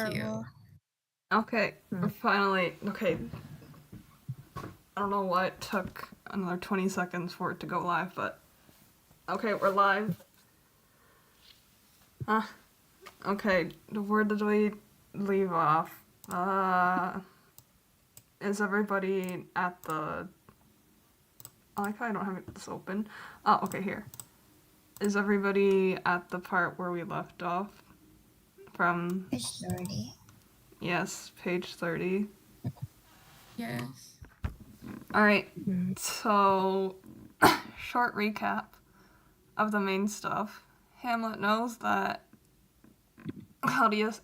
you. Okay, finally. Okay. I don't know why it took another 20 seconds for it to go live, but okay, we're live. Okay, where did we leave off? Is everybody at the... I like how I don't have this open. Oh, okay, here. Is everybody at the part where we left off? From... Page 30. Yes, page 30. Yes. Alright, so... short recap of the main stuff. Hamlet knows that Claudius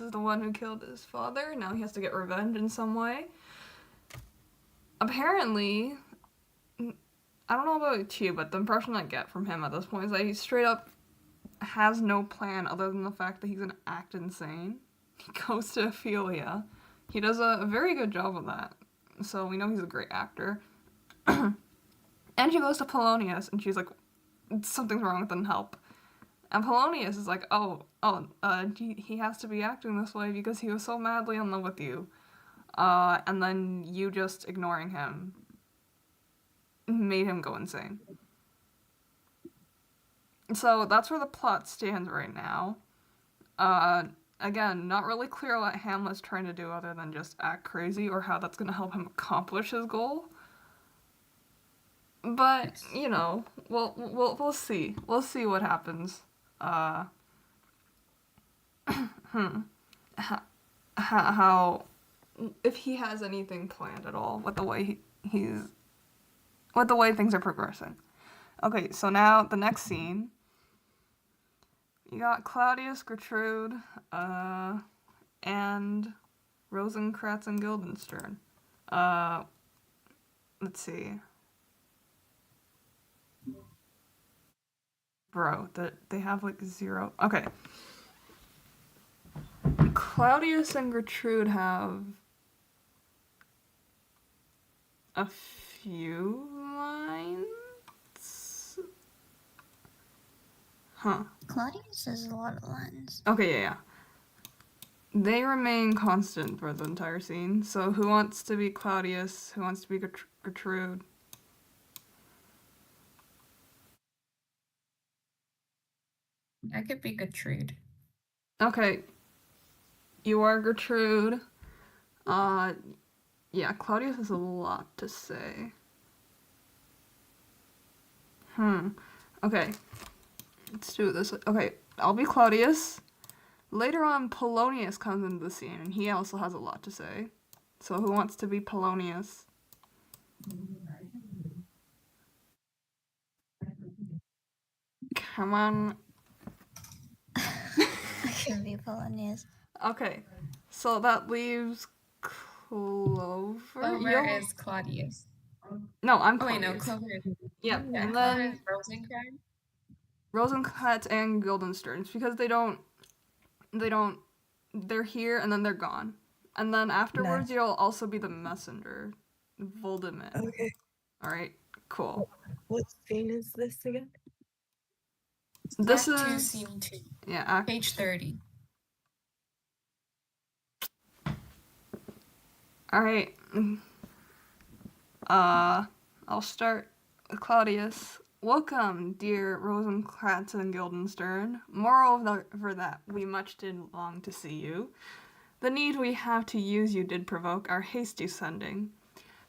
is the one who killed his father. Now he has to get revenge in some way. Apparently, I don't know about you, but the impression I get from him at this point is that he straight up has no plan other than the fact that he's gonna act insane. He goes to Ophelia. He does a very good job of that. So we know he's a great actor. And she goes to Polonius, and she's like, something's wrong with him, help. And Polonius is like, he has to be acting this way because he was so madly in love with you. And then you just ignoring him made him go insane. So that's where the plot stands right now. Again, not really clear what Hamlet's trying to do other than just act crazy or how that's going to help him accomplish his goal. But, you know, we'll see. We'll see what happens. How if he has anything planned at all with the way with the way things are progressing. Okay, so now the next scene. You got Claudius, Gertrude, and Rosencrantz and Guildenstern. Let's see. Bro, they have like 0. Okay. Claudius and Gertrude have a few lines? Huh. Claudius has a lot of lines. Okay, yeah. They remain constant for the entire scene. So who wants to be Claudius? Who wants to be Gertrude? I could be Gertrude. Okay. You are Gertrude. Yeah, Claudius has a lot to say. Okay. Let's do this. Okay, I'll be Claudius. Later on, Polonius comes into the scene, and he also has a lot to say. So who wants to be Polonius? Come on. I can be Polonius. Okay, so that leaves Clover. Clover is Claudius. No, I'm Oh, wait, Claudius. no, Clover is... Yep, Yeah, and Clover then is Rosencrantz. Rosencrantz and Guildenstern. It's because they're here and then they're gone. And then afterwards, you'll also be the messenger, Voldemort. Okay. All right, cool. What scene is this again? This Act 2, is Scene 2. yeah, Page 30. All right. I'll start with Claudius. Welcome, dear Rosencrantz and Guildenstern. Moreover that we much did long to see you. The need we have to use you did provoke our hasty sending.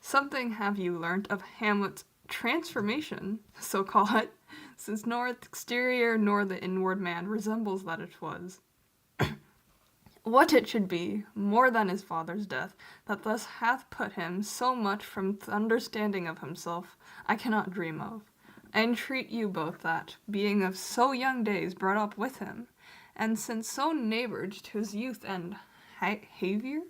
Something have you learnt of Hamlet's transformation, so call it, since nor the exterior nor the inward man resembles that it was. What it should be, more than his father's death, that thus hath put him so much from th' understanding of himself, I cannot dream of. I entreat you both that, being of so young days brought up with him, and since so neighboured to his youth and havior,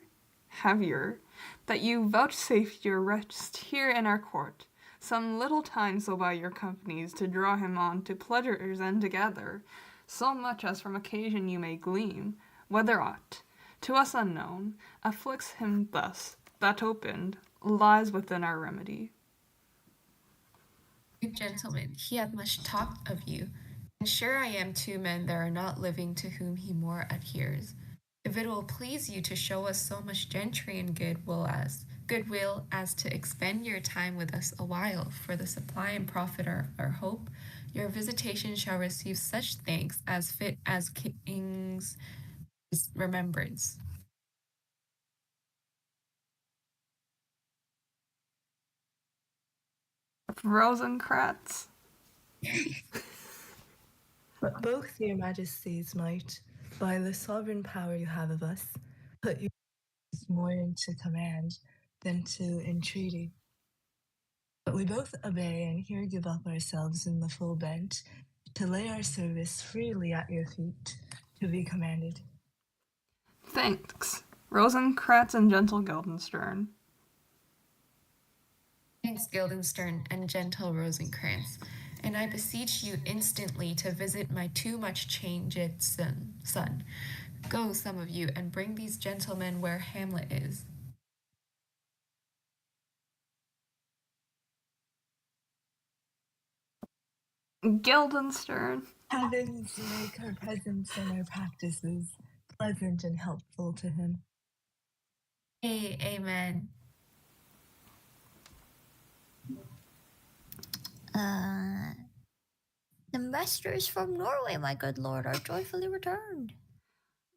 that you vouchsafe your rest here in our court, some little time so by your companies to draw him on to pleasures and together, so much as from occasion you may gleam, whether aught, to us unknown, afflicts him thus, that opened, lies within our remedy. Good gentleman, he hath much talked of you, and sure I am 2 men there are not living to whom he more adheres. If it will please you to show us so much gentry and goodwill as to expend your time with us a while for the supply and profit our hope, your visitation shall receive such thanks as fit as king's remembrance. Rosencrantz. But both your majesties might, by the sovereign power you have of us, put you more into command than to entreaty. But we both obey and here give up ourselves in the full bent to lay our service freely at your feet, to be commanded. Thanks, Rosencrantz and gentle Guildenstern. Thanks, Guildenstern and gentle Rosencrantz, and I beseech you instantly to visit my too much changed son. Go, some of you, and bring these gentlemen where Hamlet is. Guildenstern. Heavens make our presence and our practices pleasant and helpful to him. Amen. Ambassadors from Norway, my good lord, are joyfully returned.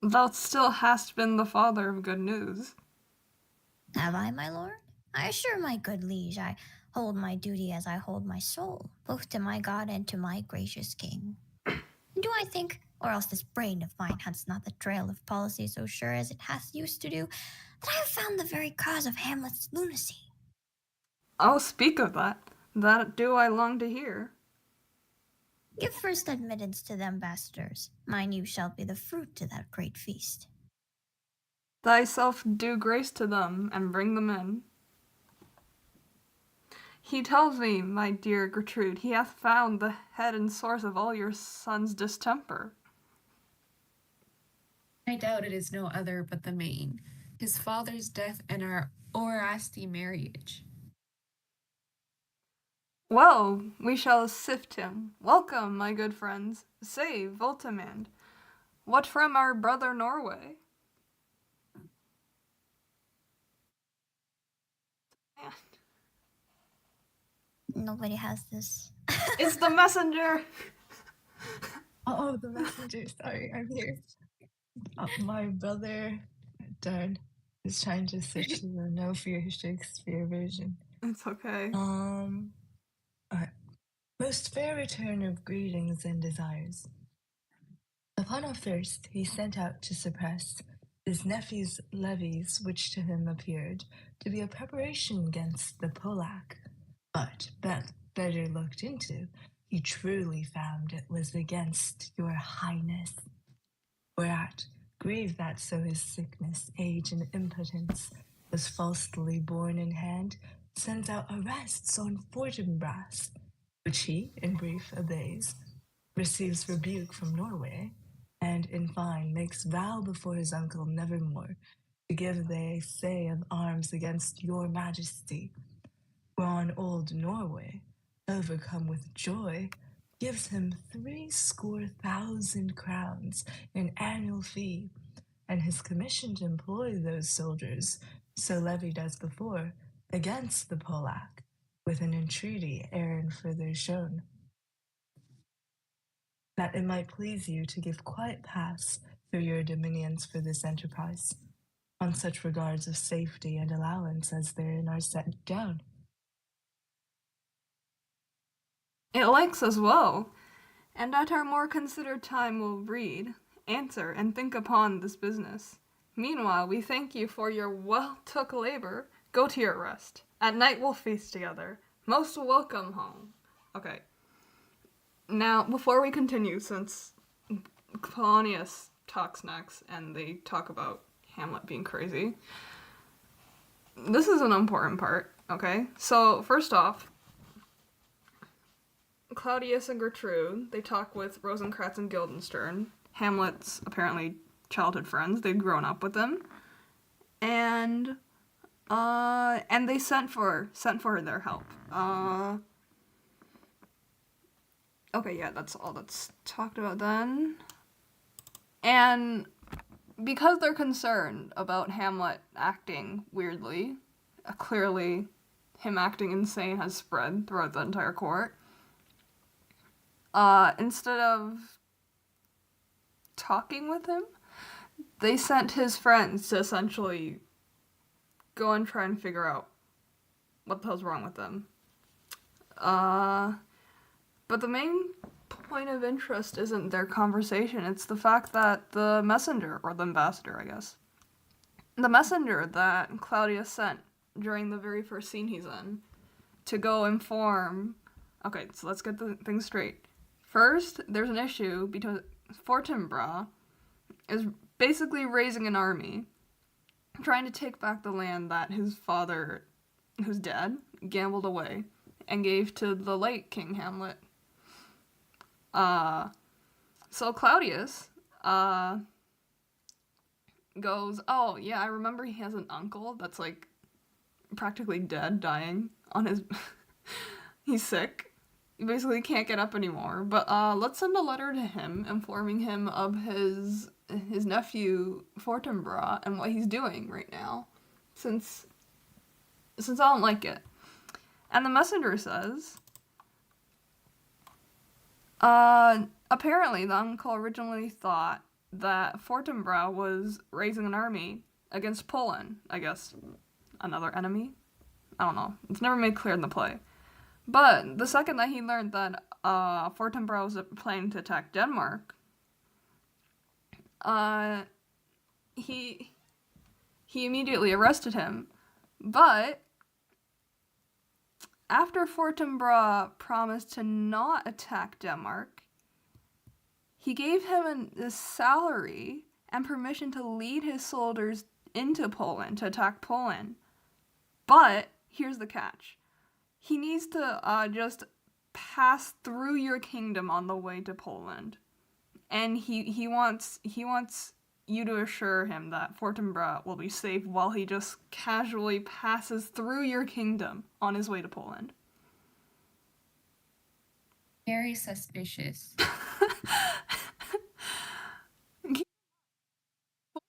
Thou still hast been the father of good news. Have I, my lord? I assure my good liege, I hold my duty as I hold my soul, both to my God and to my gracious king. Do I think, or else this brain of mine has not the trail of policy so sure as it hath used to do, that I have found the very cause of Hamlet's lunacy? Oh, speak of that. That do I long to hear. Give first admittance to the ambassadors. Mine you shall be the fruit to that great feast. Thyself do grace to them, and bring them in. He tells me, my dear Gertrude, he hath found the head and source of all your son's distemper. I doubt it is no other but the main, his father's death and our Orasti marriage. Well, we shall sift him. Welcome, my good friends. Say, Voltimand, what from our brother Norway? Nobody has this. It's the messenger! Oh, the messenger. Sorry, I'm here. My brother, darn, is trying to switch to the No Fear Shakespeare version. It's okay. Alright. Most fair return of greetings and desires. Upon a first, he sent out to suppress his nephew's levies, which to him appeared to be a preparation against the Polack. But better looked into, he truly found it was against your highness. Whereat, grieved that so his sickness, age, and impotence was falsely borne in hand, sends out arrests on Fortinbras, which he, in brief, obeys, receives rebuke from Norway, and, in fine, makes vow before his uncle nevermore to give, they say, of arms against your majesty. Whereon old Norway, overcome with joy, gives him 70,000 crowns in annual fee, and his commission to employ those soldiers, so levied as before, against the Polack, with an entreaty Aaron further shown, that it might please you to give quiet pass through your dominions for this enterprise, on such regards of safety and allowance as therein are set down. It likes us well, and at our more considered time will read, answer, and think upon this business. Meanwhile, we thank you for your well-took labor. Go to your rest. At night we'll feast together. Most welcome home. Okay. Now, before we continue, since Polonius talks next, and they talk about Hamlet being crazy, this is an important part, okay? So, first off, Claudius and Gertrude, they talk with Rosencrantz and Guildenstern, Hamlet's apparently childhood friends. They'd grown up with them, and they sent for their help. Okay, yeah, that's all that's talked about then. And because they're concerned about Hamlet acting weirdly, clearly him acting insane has spread throughout the entire court. Instead of talking with him, they sent his friends to essentially go and try and figure out what the hell's wrong with them. But the main point of interest isn't their conversation, it's the fact that the messenger, or the ambassador, I guess, the messenger that Claudius sent during the very first scene he's in to go inform. Okay, so let's get the thing straight. First, there's an issue because Fortinbras is basically raising an army, trying to take back the land that his father, who's dead, gambled away and gave to the late King Hamlet. So Claudius, goes, oh, yeah, I remember he has an uncle that's, like, practically dead, dying on his... He's sick. He basically can't get up anymore. But, let's send a letter to him informing him of his nephew, Fortinbras, and what he's doing right now. Since I don't like it. And the messenger says... apparently the uncle originally thought that Fortinbras was raising an army against Poland, I guess. Another enemy? I don't know. It's never made clear in the play. But the second that he learned that Fortinbras was planning to attack Denmark, he immediately arrested him. But after Fortinbras promised to not attack Denmark, he gave him a salary and permission to lead his soldiers into Poland, to attack Poland. But, here's the catch. He needs to just pass through your kingdom on the way to Poland. And he wants you to assure him that Fortinbras will be safe while he just casually passes through your kingdom on his way to Poland. Very suspicious.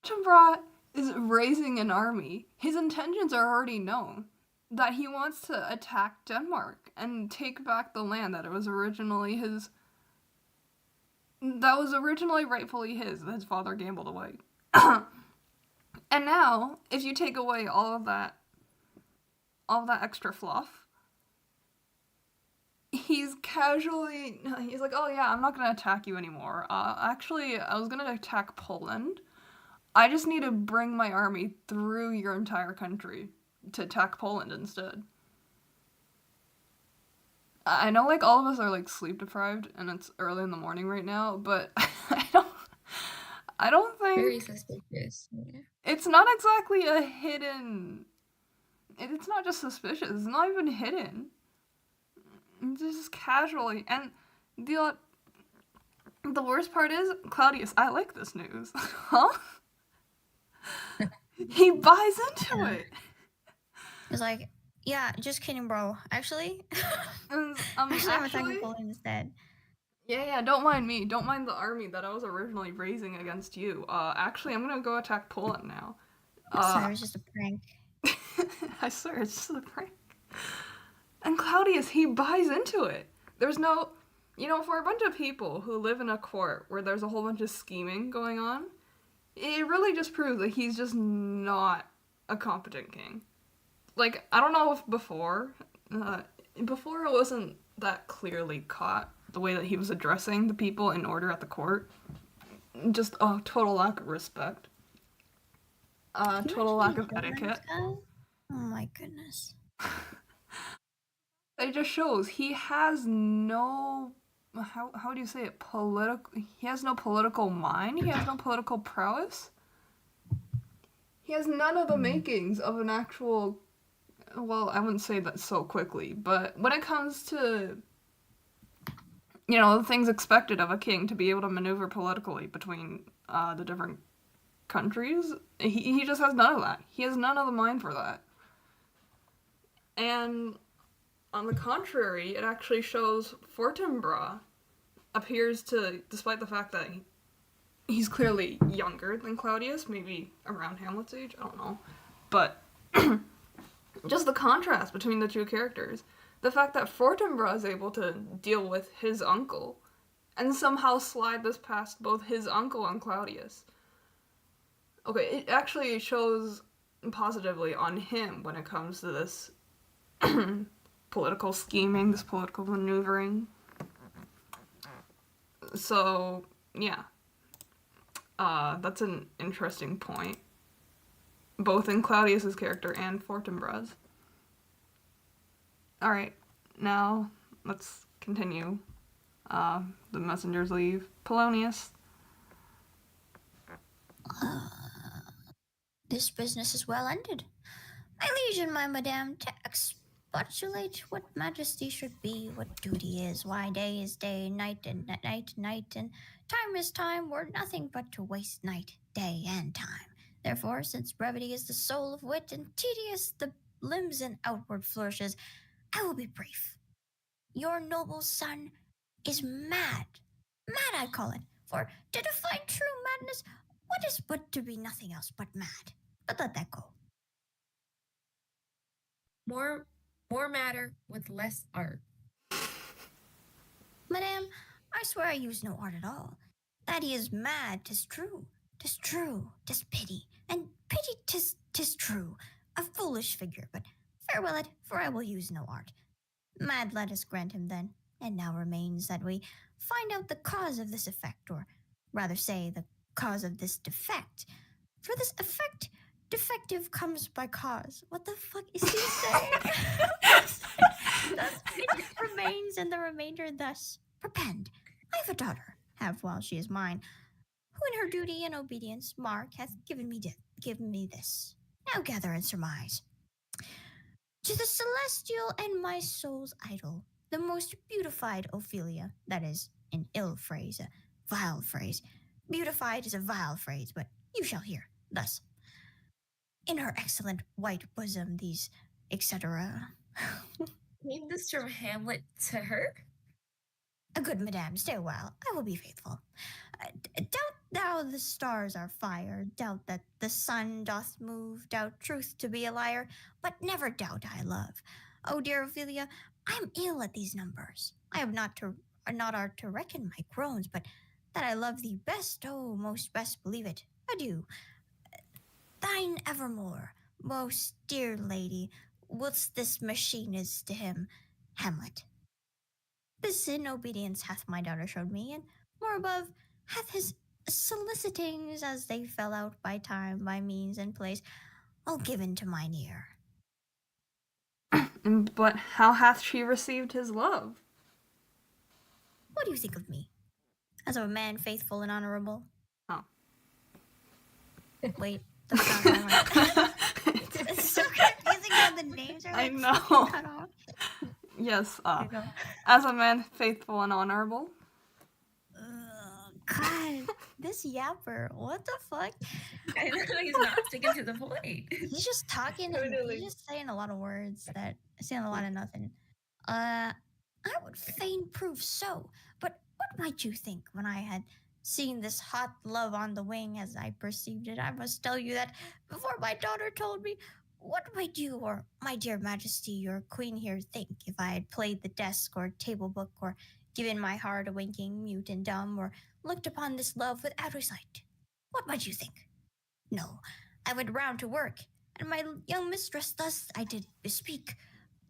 Fortinbras is raising an army. His intentions are already known. That he wants to attack Denmark and take back the land that was originally his. That was originally rightfully his, that his father gambled away. And now, if you take away all of that extra fluff, he's like, oh yeah, I'm not gonna attack you anymore. Actually, I was gonna attack Poland. I just need to bring my army through your entire country to attack Poland instead. I know, like, all of us are, like, sleep deprived, and it's early in the morning right now, but I don't think... Very suspicious. Yeah. It's not exactly a hidden... It's not just suspicious, it's not even hidden. It's just casually, and the worst part is, Claudius, I like this news. Huh? He buys into it. It's like, yeah, just kidding, bro. Actually, I'm attacking Poland instead. Yeah, don't mind me. Don't mind the army that I was originally raising against you. Actually, I'm gonna go attack Poland now. Sorry, it was just a prank. I swear, it's just a prank. And Claudius, he buys into it. There's no... for a bunch of people who live in a court where there's a whole bunch of scheming going on, it really just proves that he's just not a competent king. Like, I don't know if before it wasn't that clearly caught, the way that he was addressing the people in order at the court. Just a total lack of respect. Total lack of etiquette. Oh my goodness. It just shows he has no... How do you say it? He has no political mind? He has no political prowess? He has none of the makings of an actual... Well, I wouldn't say that so quickly, but when it comes to, the things expected of a king to be able to maneuver politically between the different countries, he just has none of that. He has none of the mind for that. And on the contrary, it actually shows Fortinbras appears to, despite the fact that he's clearly younger than Claudius, maybe around Hamlet's age, I don't know. But just the contrast between the two characters. The fact that Fortinbras is able to deal with his uncle and somehow slide this past both his uncle and Claudius. Okay, it actually shows positively on him when it comes to this political scheming, this political maneuvering. So, yeah. That's an interesting point. Both in Claudius's character and Fortinbras. Alright, now let's continue. The messengers leave. Polonius. This business is well ended. My liege and my madame, to expostulate what majesty should be, what duty is, why day is day, night and night, and time is time, were nothing but to waste night, day, and time. Therefore, since brevity is the soul of wit, and tedious the limbs and outward flourishes, I will be brief. Your noble son is mad. Mad, I call it. For to define true madness, what is but to be nothing else but mad? But let that go. More matter with less art. Madame, I swear I use no art at all. That he is mad, 'tis true. 'Tis true, 'tis pity, and pity 'tis true. A foolish figure, but farewell it, for I will use no art. Mad let us grant him then, and now remains that we find out the cause of this effect, or rather say the cause of this defect. For this effect, defective comes by cause. What the fuck is he saying? Thus it remains, and the remainder thus perpend. I have a daughter, have while she is mine, who in her duty and obedience, mark, hath given me this. Now gather and surmise. To the celestial and my soul's idol, the most beautified Ophelia, that is an ill phrase, a vile phrase. Beautified is a vile phrase, but you shall hear. Thus, in her excellent white bosom, these, etc. Read this from Hamlet to her? A good madame, stay a while. I will be faithful. Doubt thou the stars are fire, doubt that the sun doth move, doubt truth to be a liar, but never doubt I love. Oh, dear Ophelia, I am ill at these numbers. I have not art to reckon my groans, but that I love thee best, oh, most best believe it. Adieu. Thine evermore, most dear lady, whilst this machine is to him, Hamlet. This in obedience hath my daughter showed me, and more above hath his solicitings as they fell out by time, by means, and place, all given to mine ear. But how hath she received his love? What do you think of me? As of a man faithful and honorable? Oh. Wait, that's not right. It's so confusing how the names are I like know. cut off. Yes, There you go. as a man faithful and honorable. God, this yapper, what the fuck? I know he's not sticking to the point. He's just talking and Totally. he's just saying a lot of words that saying a lot of nothing. I would fain prove so, but what might you think when I had seen this hot love on the wing as I perceived it? I must tell you that before my daughter told me, what might you or my dear majesty, your queen here, think if I had played the desk or table book or given my heart a winking, mute and dumb, or looked upon this love without a sight? What might you think? No, I went round to work, and my young mistress thus I did bespeak.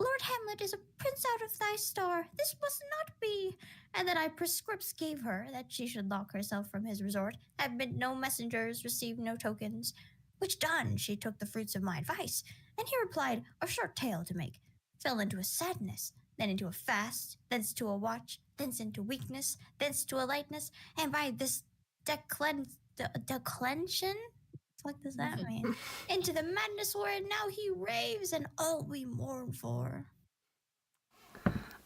Lord Hamlet is a prince out of thy star. This must not be. And then I prescripts gave her that she should lock herself from his resort, admit no messengers, receive no tokens. Which done, she took the fruits of my advice, and he replied, a short tale to make, fell into a sadness, then into a fast, thence to a watch, thence into weakness, thence to a lightness, and by this declension, what does that mean? Into the madness wherein now he raves, and all we mourn for.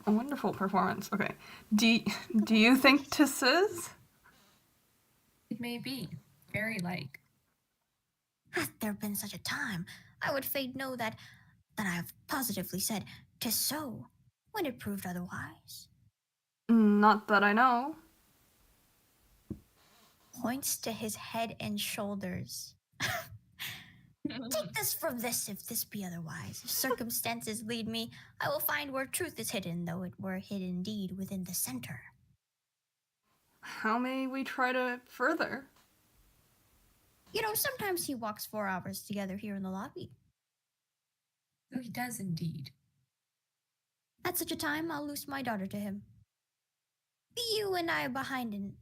A wonderful performance. Okay. Do you think 'tis is? It may be. Very like. Hath there been such a time, I would fain know that I have positively said 'tis so, when it proved otherwise. Not that I know. points to his head and shoulders. Take this from this if this be otherwise. If circumstances lead me, I will find where truth is hidden, though it were hid indeed within the center. How may we try to further? You know, sometimes he walks 4 hours together here in the lobby. So he does indeed. At such a time, I'll loose my daughter to him. Be you and I behind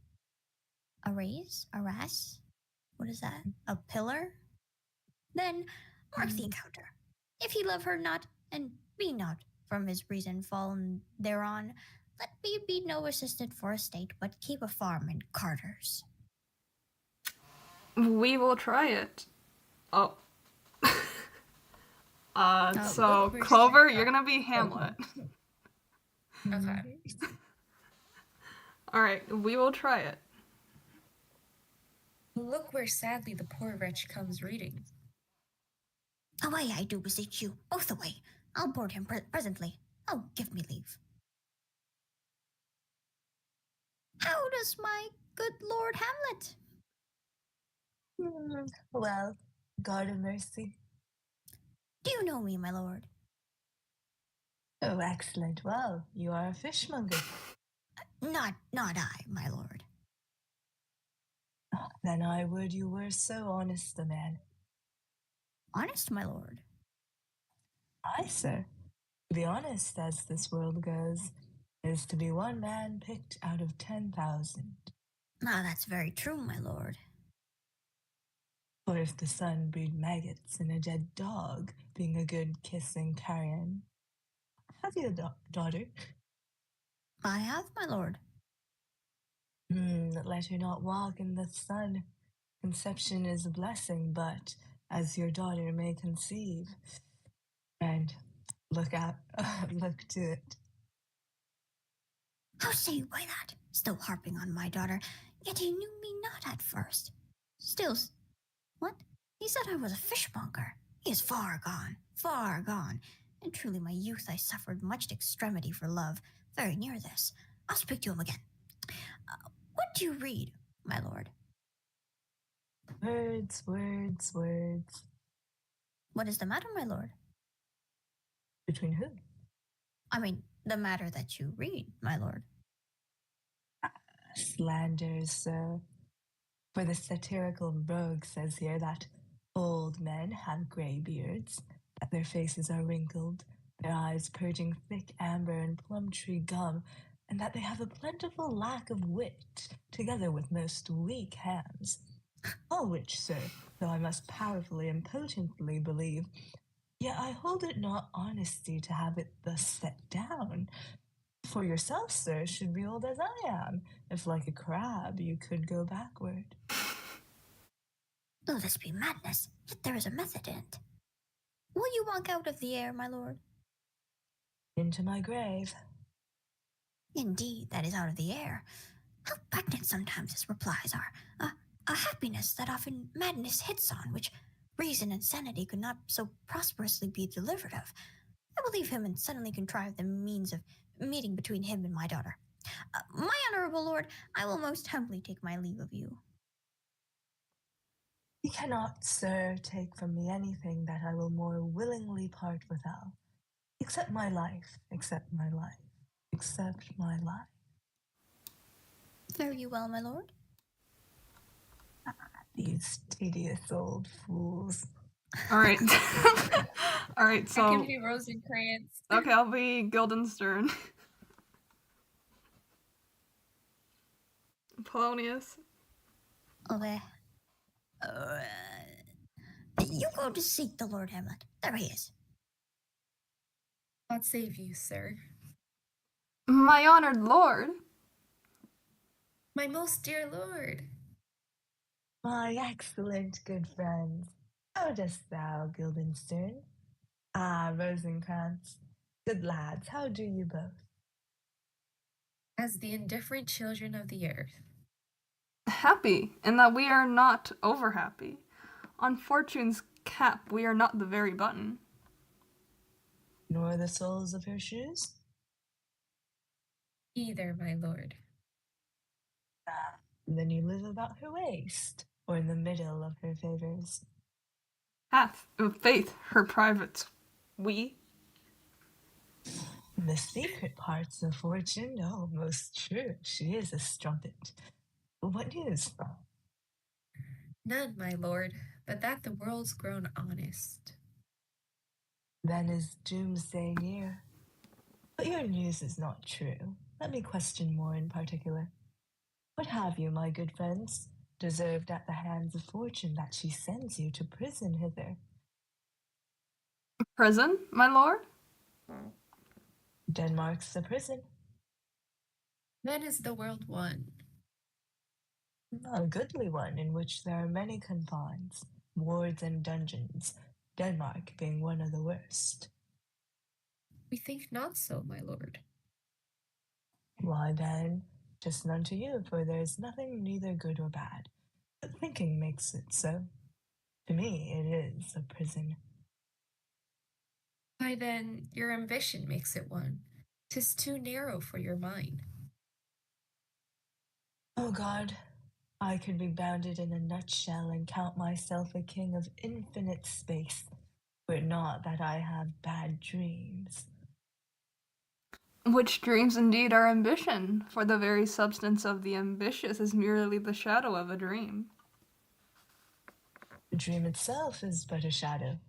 a raise? A ras? What is that? A pillar? Then mark the encounter. If he love her not, and be not from his reason fallen thereon, let me be no assistant for estate, but keep a farm in Carter's. We will try it. Oh. So look, we're Clover, set you're up. gonna be Hamlet. Okay. Alright, we will try it. Look where sadly the poor wretch comes reading. Away, I do beseech you, both away. I'll board him presently. Oh, give me leave. How does my good Lord Hamlet? Well, God of mercy. Do you know me, my lord? Oh, excellent. Well, you are a fishmonger. Not I, my lord. Then I would you were so honest a man. Honest, my lord. Aye, sir. To be honest, as this world goes, is to be one man picked out of 10,000. Ah, that's very true, my lord. For if the sun breed maggots in a dead dog, being a good kissing carrion. Have you a daughter? I have, my lord. Let her not walk in the sun. Conception is a blessing, but as your daughter may conceive. And look out, look to it. How say you by that? Still harping on my daughter, yet he knew me not at first. Still, what? He said I was a fishmonger. He is far gone. And truly my youth I suffered much extremity for love. Very near this. I'll speak to him again. What do you read, my lord? Words, words, words. What is the matter, my lord? Between who? I mean, the matter that you read, my lord. Slanders, sir. For the satirical rogue says here that old men have grey beards, that their faces are wrinkled, their eyes purging thick amber and plum tree gum, and that they have a plentiful lack of wit, together with most weak hands. All which, sir, though I must powerfully and potently believe, yet I hold it not honesty to have it thus set down. For yourself, sir, should be old as I am, if like a crab you could go backward. Though this be madness, yet there is a method in it. Will you walk out of the air, my lord? Into my grave. Indeed, that is out of the air. How pregnant sometimes his replies are. A happiness that often madness hits on, which reason and sanity could not so prosperously be delivered of. I will leave him and suddenly contrive the means of meeting between him and my daughter. My honorable lord, I will most humbly take my leave of you. You cannot, sir, take from me anything that I will more willingly part withal. Except my life, except my life, except my life. Fare you well, my lord. These tedious old fools. Alright. Alright, I so can be Rosencrantz. okay, I'll be Guildenstern. Polonius. Okay. You go to seek the Lord Hamlet. There he is. God save you, sir. My honored lord. My most dear lord. My excellent good friends. How dost thou, Guildenstern? Ah, Rosencrantz. Good lads, how do you both? As the indifferent children of the earth. Happy, in that we are not over happy. On Fortune's cap, we are not the very button. Nor the soles of her shoes? Either, my lord. Ah, then you live about her waist, or in the middle of her favors. Hath of faith her privates. We. The secret parts of fortune, oh, most true, she is a strumpet. What news? None, my lord, but that the world's grown honest. Then is doomsday near. But your news is not true. Let me question more in particular. What have you, my good friends, deserved at the hands of fortune that she sends you to prison hither? Prison, my lord? Denmark's a prison. Then is the world one. A goodly one in which there are many confines, wards and dungeons, Denmark being one of the worst. We think not so, my lord. Why then, just none to you, for there is nothing neither good or bad, but thinking makes it so. To me, it is a prison. Why then, your ambition makes it one. 'Tis too narrow for your mind. Oh God, I could be bounded in a nutshell and count myself a king of infinite space, were it not that I have bad dreams. Which dreams indeed are ambition, for the very substance of the ambitious is merely the shadow of a dream. The dream itself is but a shadow.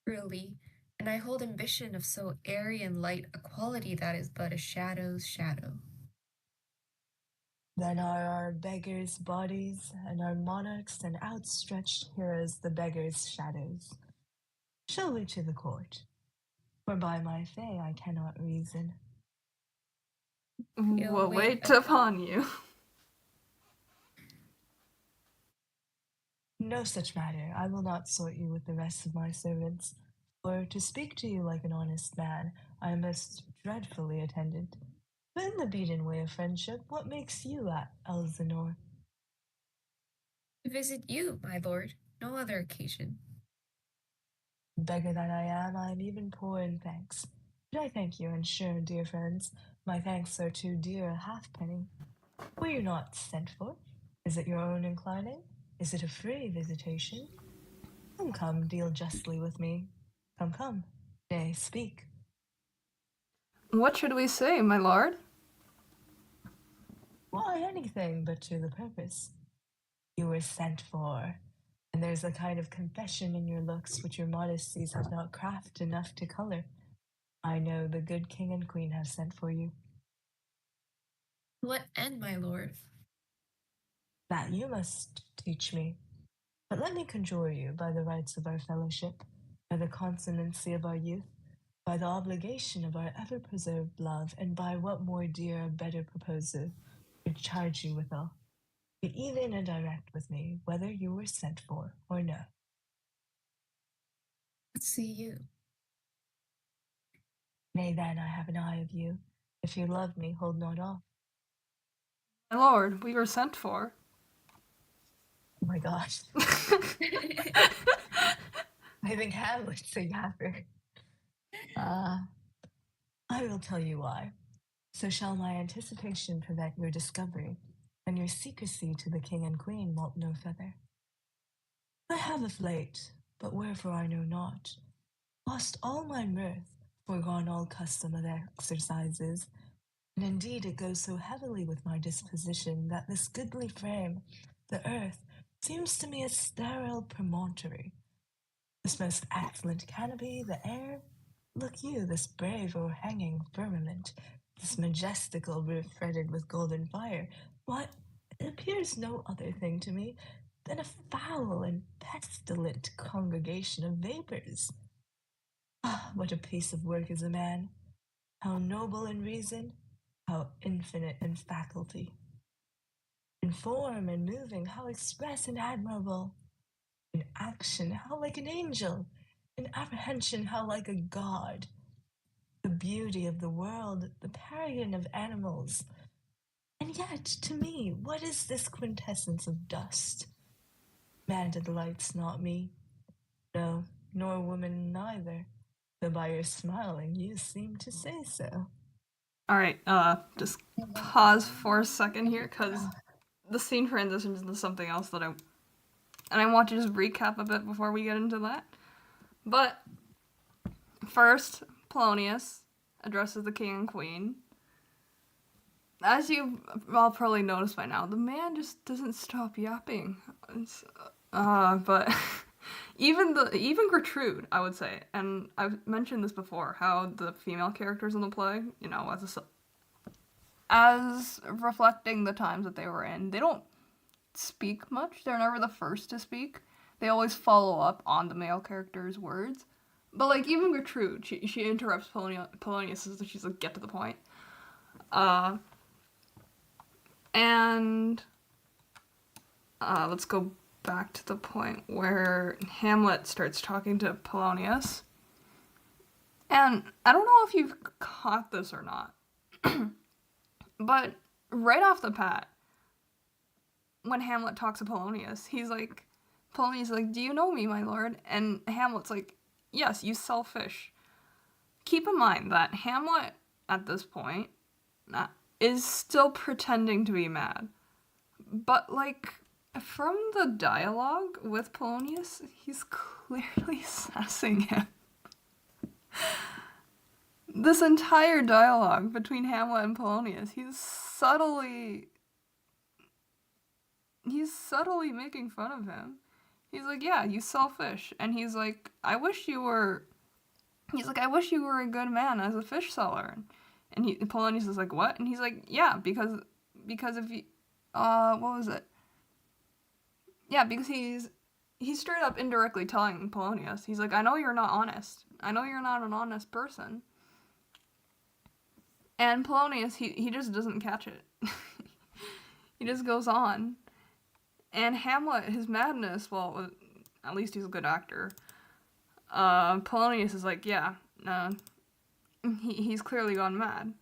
Truly, and I hold ambition of so airy and light a quality that is but a shadow's shadow. Then are our beggars' bodies, and our monarchs and outstretched heroes the beggars' shadows. Show we to the court, for by my fay I cannot reason. We'll wait upon you. No such matter, I will not sort you with the rest of my servants, for to speak to you like an honest man, I am most dreadfully attended. But in the beaten way of friendship, what makes you at Elsinore? To visit you, my lord, no other occasion. Beggar that I am even poor in thanks. But I thank you, and sure, dear friends, my thanks are too dear a halfpenny. Were you not sent for? Is it your own inclining? Is it a free visitation? Come, come, deal justly with me. Come, come. Nay, speak. What should we say, my lord? Why, anything but to the purpose. You were sent for, and there's a kind of confession in your looks which your modesties have not craft enough to color. I know the good king and queen have sent for you. What end, my lord? That you must teach me. But let me conjure you by the rights of our fellowship, by the consonancy of our youth, by the obligation of our ever-preserved love, and by what more dear or better proposer would charge you withal. Be even and direct with me, whether you were sent for or no. Let's see you. Nay, then, I have an eye of you. If you love me, hold not off. My lord, we were sent for. Oh my gosh. I think Hamlet's a yapper. I will tell you why. So shall my anticipation prevent your discovery, and your secrecy to the king and queen moult no feather. I have of late, but wherefore I know not, lost all my mirth, foregone all custom of exercises, and indeed it goes so heavily with my disposition that this goodly frame, the earth, seems to me a sterile promontory. This most excellent canopy, the air, look you, this brave o'erhanging firmament, this majestical roof fretted with golden fire, why, it appears no other thing to me than a foul and pestilent congregation of vapors. Ah, what a piece of work is a man! How noble in reason, how infinite in faculty! In form and moving, how express and admirable! In action, how like an angel! In apprehension, how like a god! The beauty of the world, the paragon of animals. And yet, to me, what is this quintessence of dust? Man delights not me. No, nor woman neither, though by your smiling you seem to say so. All right, just pause for a second here, because the scene transitions into something else that I want to just recap a bit before we get into that. But first, Polonius addresses the king and queen. As you all probably noticed by now, the man just doesn't stop yapping. But even Gertrude, I would say, and I've mentioned this before, how the female characters in the play, as reflecting the times that they were in, they don't speak much. They're never the first to speak. They always follow up on the male character's words. But like even Gertrude, she interrupts Polonius, so she's like, get to the point. And let's go back to the point where Hamlet starts talking to Polonius. And I don't know if you've caught this or not, but right off the bat, when Hamlet talks to Polonius, Polonius is like, do you know me, my lord? And Hamlet's like, yes, you sell fish. Keep in mind that Hamlet, at this point, is still pretending to be mad. But, like, from the dialogue with Polonius, he's clearly sassing him. This entire dialogue between Hamlet and Polonius, he's subtly making fun of him. He's like, yeah, you sell fish. And he's like, I wish you were a good man as a fish seller. And Polonius is like, what? And he's like, yeah, because if you, what was it? Yeah, because he's straight up indirectly telling Polonius, he's like, I know you're not honest. I know you're not an honest person. And Polonius, he just doesn't catch it. He just goes on. And Hamlet, his madness, well, at least he's a good actor. Polonius is like, yeah, he's clearly gone mad.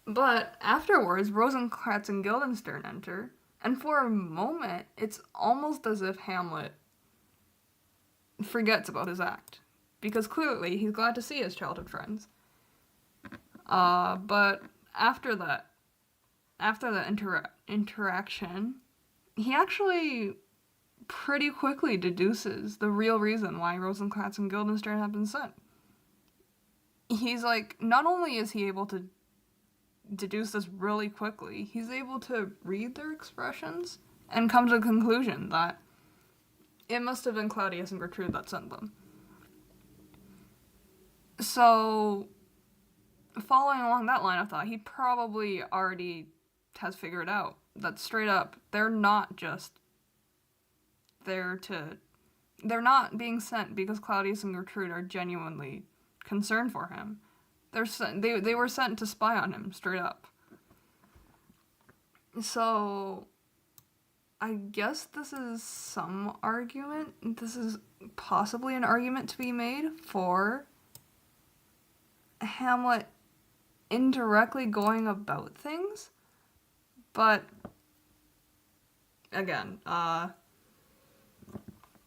But afterwards, Rosencrantz and Guildenstern enter, and for a moment, it's almost as if Hamlet forgets about his act, because clearly he's glad to see his childhood friends. But after that interaction, he actually pretty quickly deduces the real reason why Rosencrantz and Guildenstern have been sent. He's like, not only is he able to deduce this really quickly, he's able to read their expressions and come to the conclusion that it must have been Claudius and Gertrude that sent them. So, following along that line of thought, he probably already has figured out that straight up, they're not just they're not being sent because Claudius and Gertrude are genuinely concerned for him. They were sent to spy on him, straight up. So, I guess this is some argument. This is possibly an argument to be made for Hamlet indirectly going about things. But, again,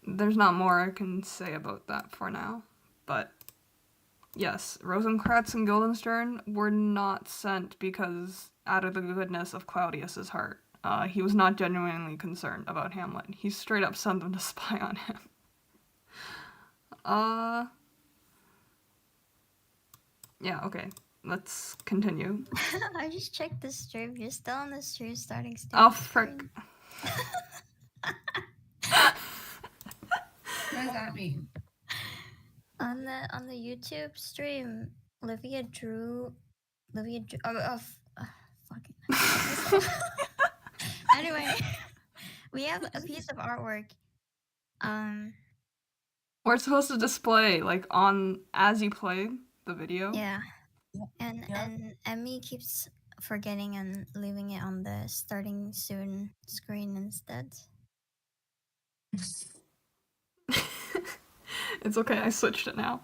there's not more I can say about that for now. But, yes, Rosencrantz and Guildenstern were not sent because out of the goodness of Claudius's heart. He was not genuinely concerned about Hamlet. He straight up sent them to spy on him. Yeah, okay. Let's continue. I just checked the stream. You're still on the stream starting stage. Oh, frick. What does that mean? On the YouTube stream, Livia drew fucking. Anyway, we have a piece of artwork. We're supposed to display, like, on as you play the video. Yeah. And Emmy keeps forgetting and leaving it on the starting soon screen instead. It's okay, I switched it now.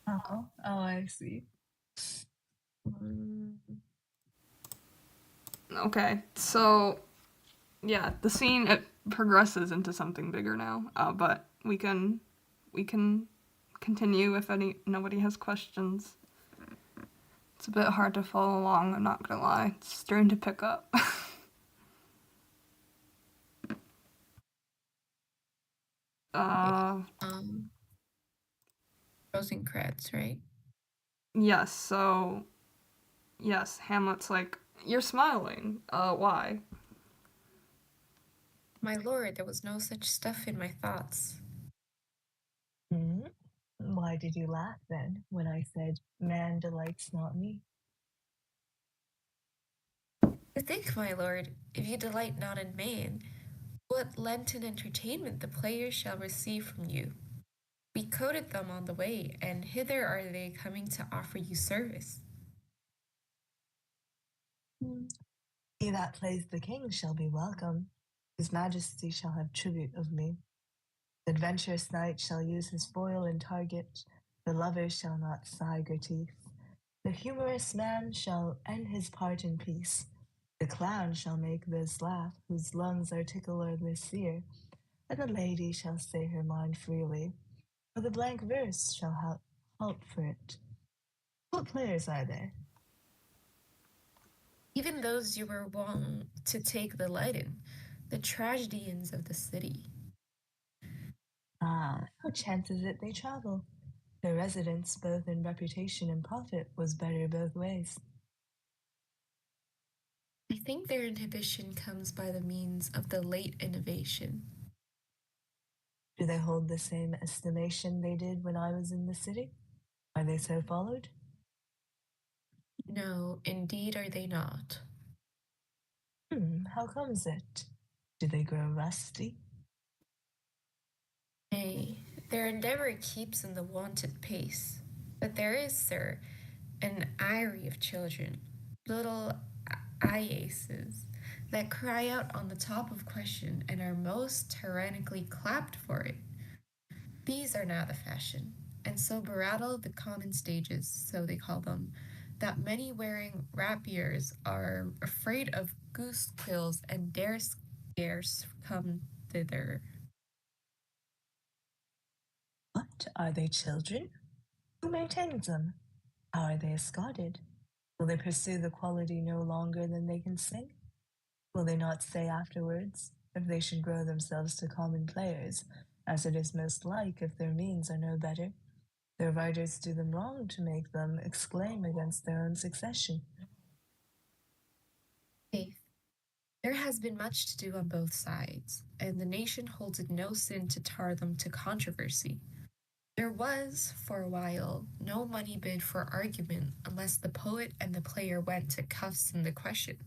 Oh, I see. Okay, so yeah, the scene it progresses into something bigger now. But we can continue if nobody has questions. It's a bit hard to follow along, I'm not gonna lie. It's starting to pick up. uh, Rosencrantz, right? yes, so, yes, Hamlet's like, you're smiling. Why? My lord, there was no such stuff in my thoughts. Hmm? Why did you laugh then when I said, man delights not me? To think, my lord, if you delight not in man, what Lenten entertainment the players shall receive from you. We coted them on the way, and hither are they coming to offer you service. Hmm. He that plays the king shall be welcome. His majesty shall have tribute of me. The adventurous knight shall use his foil and target. The lover shall not sigh her teeth. The humorous man shall end his part in peace. The clown shall make those laugh whose lungs are tickle or their seer. And the lady shall say her mind freely. For the blank verse shall halt for it. What players are there? Even those you were wont to take the light in, the tragedians of the city. Ah, how chances it they travel? Their residence, both in reputation and profit, was better both ways. I think their inhibition comes by the means of the late innovation. Do they hold the same estimation they did when I was in the city? Are they so followed? No, indeed are they not. How comes it? Do they grow rusty? Nay, their endeavour keeps in the wonted pace. But there is, sir, an eyrie of children, little iaces, that cry out on the top of question and are most tyrannically clapped for it. These are now the fashion, and so berattle the common stages, so they call them, that many wearing rapiers are afraid of goose quills and dare scarce come thither. What? Are they children? Who maintains them? How are they escorted? Will they pursue the quality no longer than they can sing? Will they not say afterwards, if they should grow themselves to common players, as it is most like if their means are no better, their writers do them wrong to make them exclaim against their own succession? Faith, there has been much to do on both sides, and the nation holds it no sin to tar them to controversy. There was, for a while, no money bid for argument unless the poet and the player went to cuffs in the question.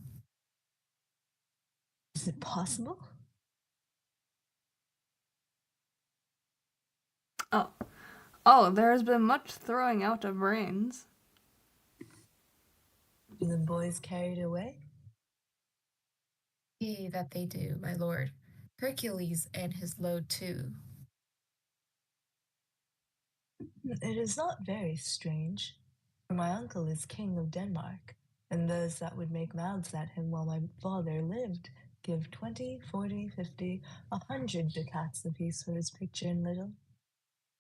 Is it possible? Oh, there has been much throwing out of brains. Do the boys carried away? Yea, that they do, my lord. Hercules and his load too. It is not very strange, for my uncle is king of Denmark, and those that would make mouths at him while my father lived give 20, 40, 50, 100 ducats apiece for his picture in little.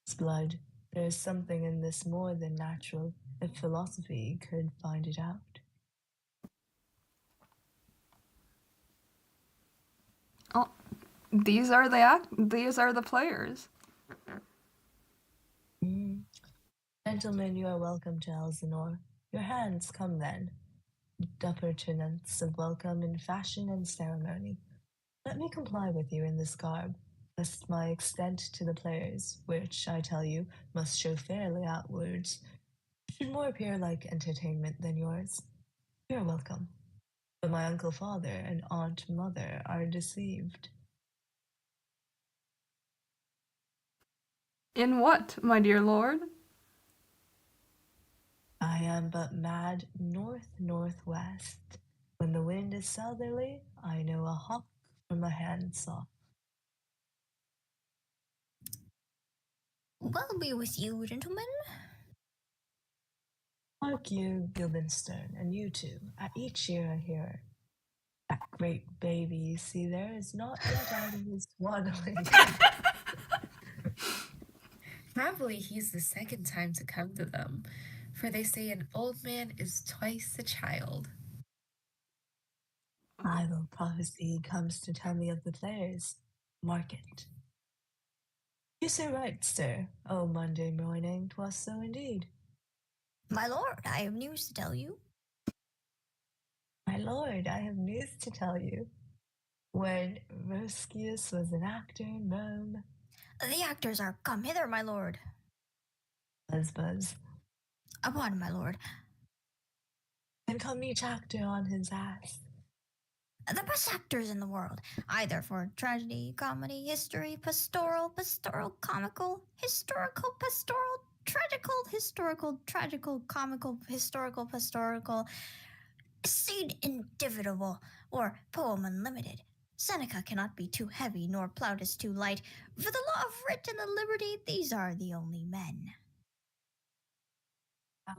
It's blood. There is something in this more than natural, if philosophy could find it out. Oh, these are the players. Gentlemen, you are welcome to Elsinore. Your hands come then. Appurtenance of welcome in fashion and ceremony. Let me comply with you in this garb, lest my extent to the players, which, I tell you, must show fairly outwards, should more appear like entertainment than yours. You are welcome. But my uncle father and aunt mother are deceived. In what, my dear lord? I am but mad north-northwest. When the wind is southerly, I know a hawk from a handsaw. Well be with you, gentlemen. Hark you, Guildenstern, and you two, at each ear a hearer. That great baby you see there is not yet out of his swaddling. Happily, he's the second time to come to them. For they say an old man is twice a child. Idle prophecy comes to tell me of the players. Mark it. You say right, sir. Oh, Monday morning, 'twas so indeed. My lord, I have news to tell you. My lord, I have news to tell you. When Roscius was an actor in Rome, The actors are come hither, my lord. buzz, Upon my lord. and come each actor on his ass. The best actors in the world, either for tragedy, comedy, history, pastoral, comical, historical, pastoral, tragical, historical, tragical, comical, historical, pastoral, seed indivisible, or poem unlimited. Seneca cannot be too heavy, nor Plautus too light. For the law of writ and the liberty, these are the only men.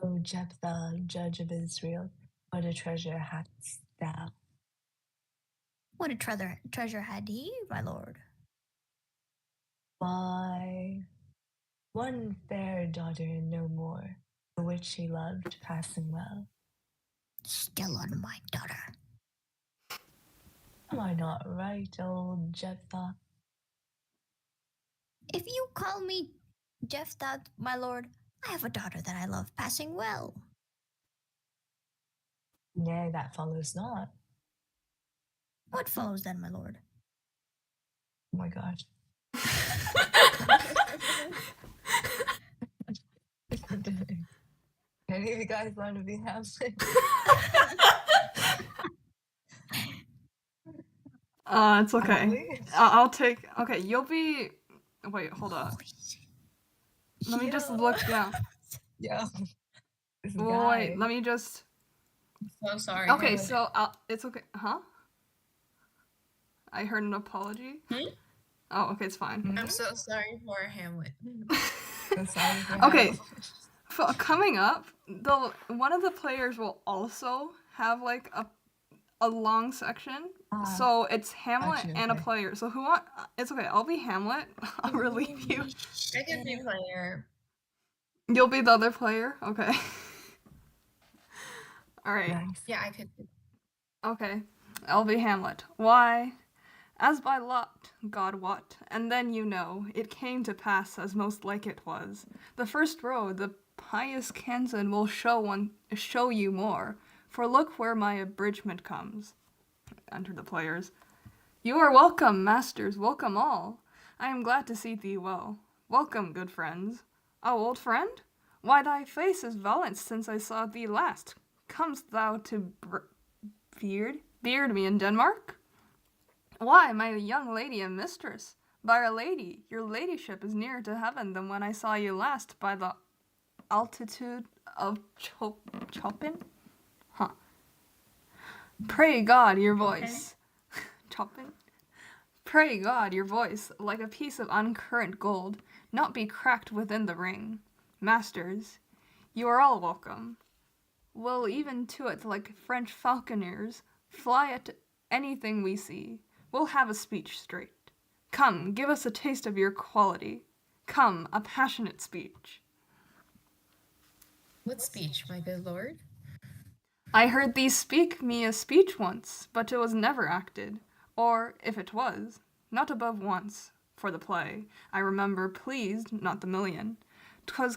O Jephthah, judge of Israel, what a treasure hadst thou. What a treasure had he, my lord? Why, one fair daughter and no more, the which he loved passing well. Still on my daughter. Am I not right, old Jephthah? If you call me Jephthah, my lord, I have a daughter that I love passing well. Nay, that follows not. What follows then, my lord? Oh my gosh. Any of you guys want to be Hamlet? It's okay. Probably. I'll take. Okay, you'll be. Wait, hold up. Holy shit. Let me just Yo. look down. Yo. This Wait, guy. let me just. So sorry. Okay, Hamlet. so it's okay. Huh? I heard an apology. Hmm? Oh, okay, it's fine. I'm so sorry for Hamlet. So sorry for Okay. Hamlet. Coming up, one of the players will also have like a long section. So it's Hamlet Gotcha, and a okay. player. So who want? It's okay. I'll be Hamlet. I'll relieve you. I can be player. You'll be the other player. Okay. All right. Nice. Yeah, I could. Okay. I'll be Hamlet. Why? As by lot, God wot, and then you know, it came to pass as most like it was. The first row, the pious Kansan will show you more, for look where my abridgment comes. Enter the players. You are welcome, masters, welcome all. I am glad to see thee well. Welcome, good friends. Oh, old friend? Why, thy face is valiant since I saw thee last. Comest thou to beard me in Denmark? Why, my young lady and mistress, by our lady, your ladyship is nearer to heaven than when I saw you last by the altitude of Chopin? Huh. Pray God, your voice. Chopin? Pray God, your voice, like a piece of uncurrent gold, not be cracked within the ring. Masters, you are all welcome. We'll even to it like French falconers, fly at anything we see. We'll have a speech straight. Come, give us a taste of your quality. Come, a passionate speech. What speech, my good lord? I heard thee speak me a speech once, but it was never acted, or, if it was, not above once, for the play. I remember pleased, not the million. 'Twas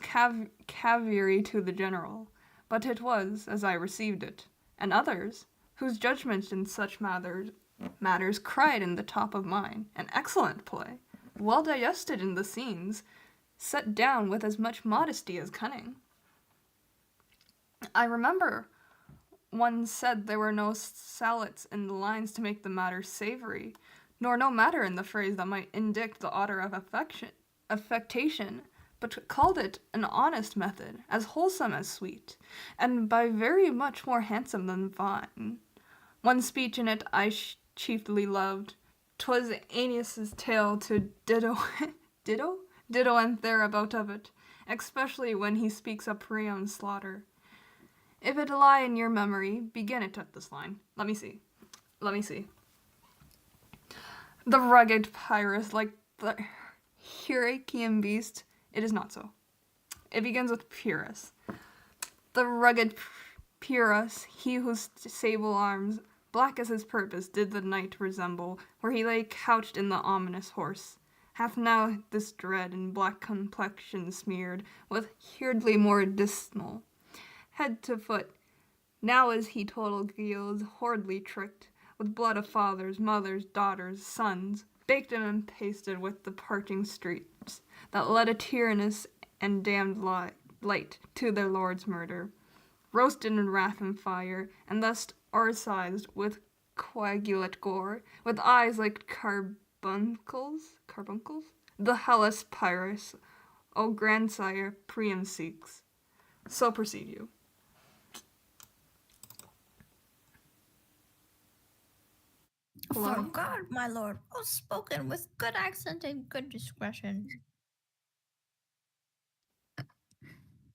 cavalry to the general, but it was as I received it, and others, whose judgment in such matters cried in the top of mine, an excellent play, well digested in the scenes, set down with as much modesty as cunning. I remember one said there were no sallets in the lines to make the matter savory, nor no matter in the phrase that might indict the odor of affectation, but called it an honest method, as wholesome as sweet, and by very much more handsome than fine. One speech in it I chiefly loved. 'Twas Aeneas's tale to Dido and thereabout of it, especially when he speaks of Priam's slaughter. If it lie in your memory, begin it at this line. Let me see. The rugged Pyrrhus, like the Heraclean beast, it is not so. It begins with Pyrrhus. The rugged Pyrrhus, he whose sable arms, black as his purpose, did the night resemble, where he lay couched in the ominous horse, hath now this dread and black complexion smeared with heirdly more dismal, head to foot. Now is he total guild, horridly tricked, with blood of fathers, mothers, daughters, sons, baked and pasted with the parting streets, that led a tyrannous and damned light to their lord's murder, roasted in wrath and fire, and thus orsized with coagulate gore, with eyes like carbuncles, the Hellas Pyrrhus, O grandsire Priam seeks. So proceed you. For Hello? God, my lord, well spoken with good accent and good discretion.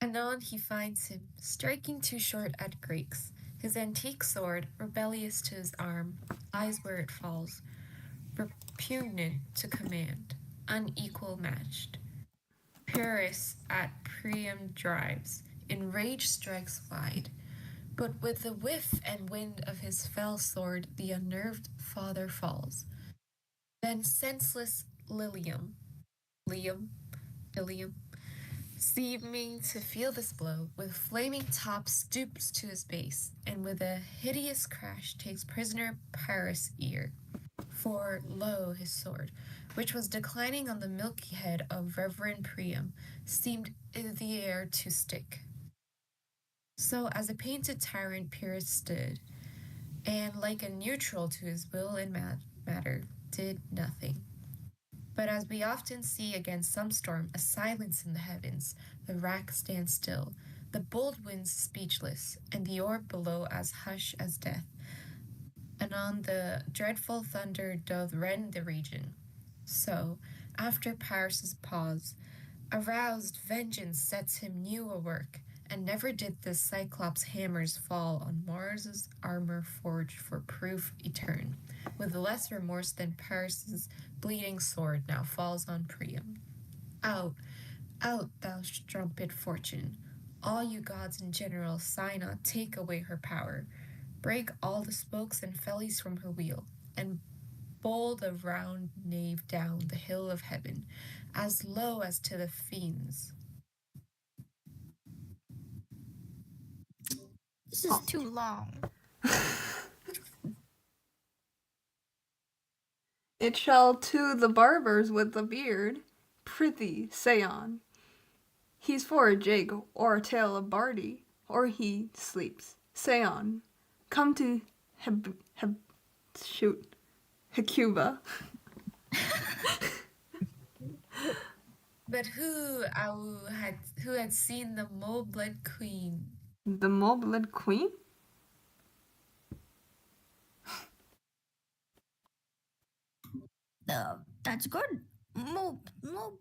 Anon he finds him, striking too short at Greeks, his antique sword, rebellious to his arm, lies where it falls, repugnant to command, unequal matched. Pyrrhus at Priam drives, in rage strikes wide, but with the whiff and wind of his fell sword the unnerved father falls. Then senseless Ilium, seeming to feel this blow, with flaming top stoops to his base, and with a hideous crash takes prisoner Pyrrhus' ear. For lo, his sword, which was declining on the milky head of reverend Priam, seemed in the air to stick. So as a painted tyrant Pyrrhus stood, and like a neutral to his will and matter, did nothing. But as we often see against some storm, a silence in the heavens, the rack stands still, the bold winds speechless, and the orb below as hush as death. Anon the dreadful thunder doth rend the region. So, after Pyrrhus' pause, aroused vengeance sets him new a work, and never did the Cyclops' hammers fall on Mars' armor forged for proof etern, with less remorse than Pyrrhus' bleeding sword now falls on Priam. Out, out, thou strumpet fortune! All you gods in general, sigh not, take away her power. Break all the spokes and fellies from her wheel, and bowl the round nave down the hill of heaven, as low as to the fiends. This is too long. It shall to the barbers with the beard, prithee, say on. He's for a jig or a tale of Bardi, or he sleeps. Say on. Come to Hecuba. But who had seen the mole-blood queen? The mole-blood queen? That's good. Mo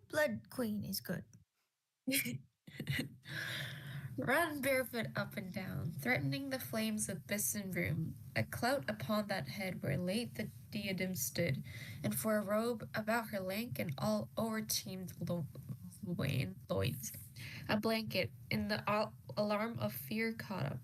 blood queen is good. Run barefoot up and down, threatening the flames of Bison room, a clout upon that head where late the diadem stood, and for a robe about her lank and all o'er-teemed loins, a blanket in the alarm of fear caught up.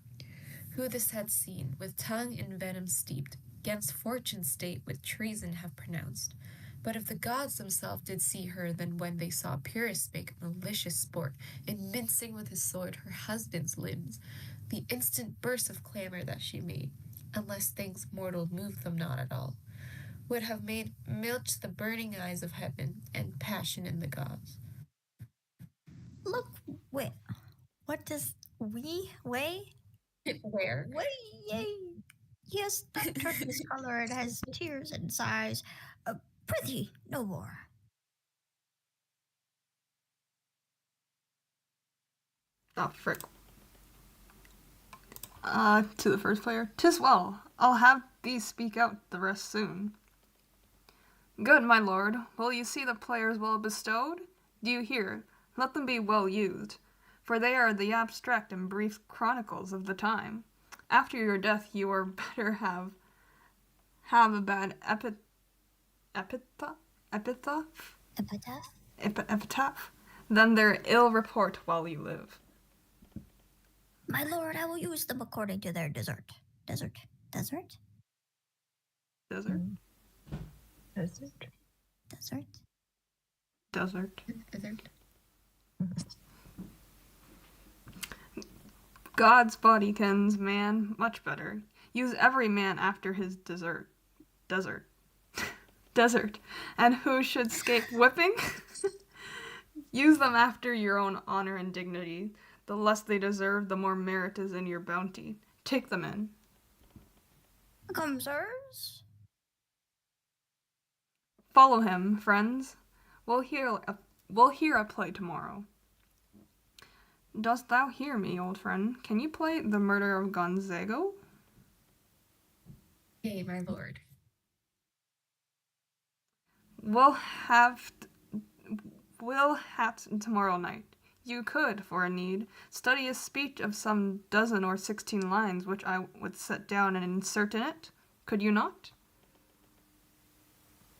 Who this had seen, with tongue in venom steeped, 'gainst fortune's state with treason have pronounced. But if the gods themselves did see her, then when they saw Pyrrhus make malicious sport in mincing with his sword her husband's limbs, the instant burst of clamor that she made, unless things mortal moved them not at all, would have made milch the burning eyes of heaven and passion in the gods. Look, wait. What does we weigh? Where? Way, yes, that turquoise color. It has tears and sighs. Prithee, no more. Oh, frick. To the first player. 'Tis well. I'll have thee speak out the rest soon. Good, my lord. Will you see the players well bestowed? Do you hear? Let them be well used, for they are the abstract and brief chronicles of the time. After your death you were better have a bad epitaph than their ill report while you live. My lord, I will use them according to their desert. Desert? Desert? Desert? Desert? Desert? Desert. Desert. God's body kens man much better. Use every man after his desert. Desert. Desert. And who should scape whipping? Use them after your own honor and dignity. The less they deserve, the more merit is in your bounty. Take them in. Come, sirs. Follow him, friends. We'll hear a play tomorrow. Dost thou hear me, old friend? Can you play The Murder of Gonzago? Yea, my lord. We'll have tomorrow night. You could, for a need, study a speech of some 12 or 16 lines, which I would set down and insert in it. Could you not?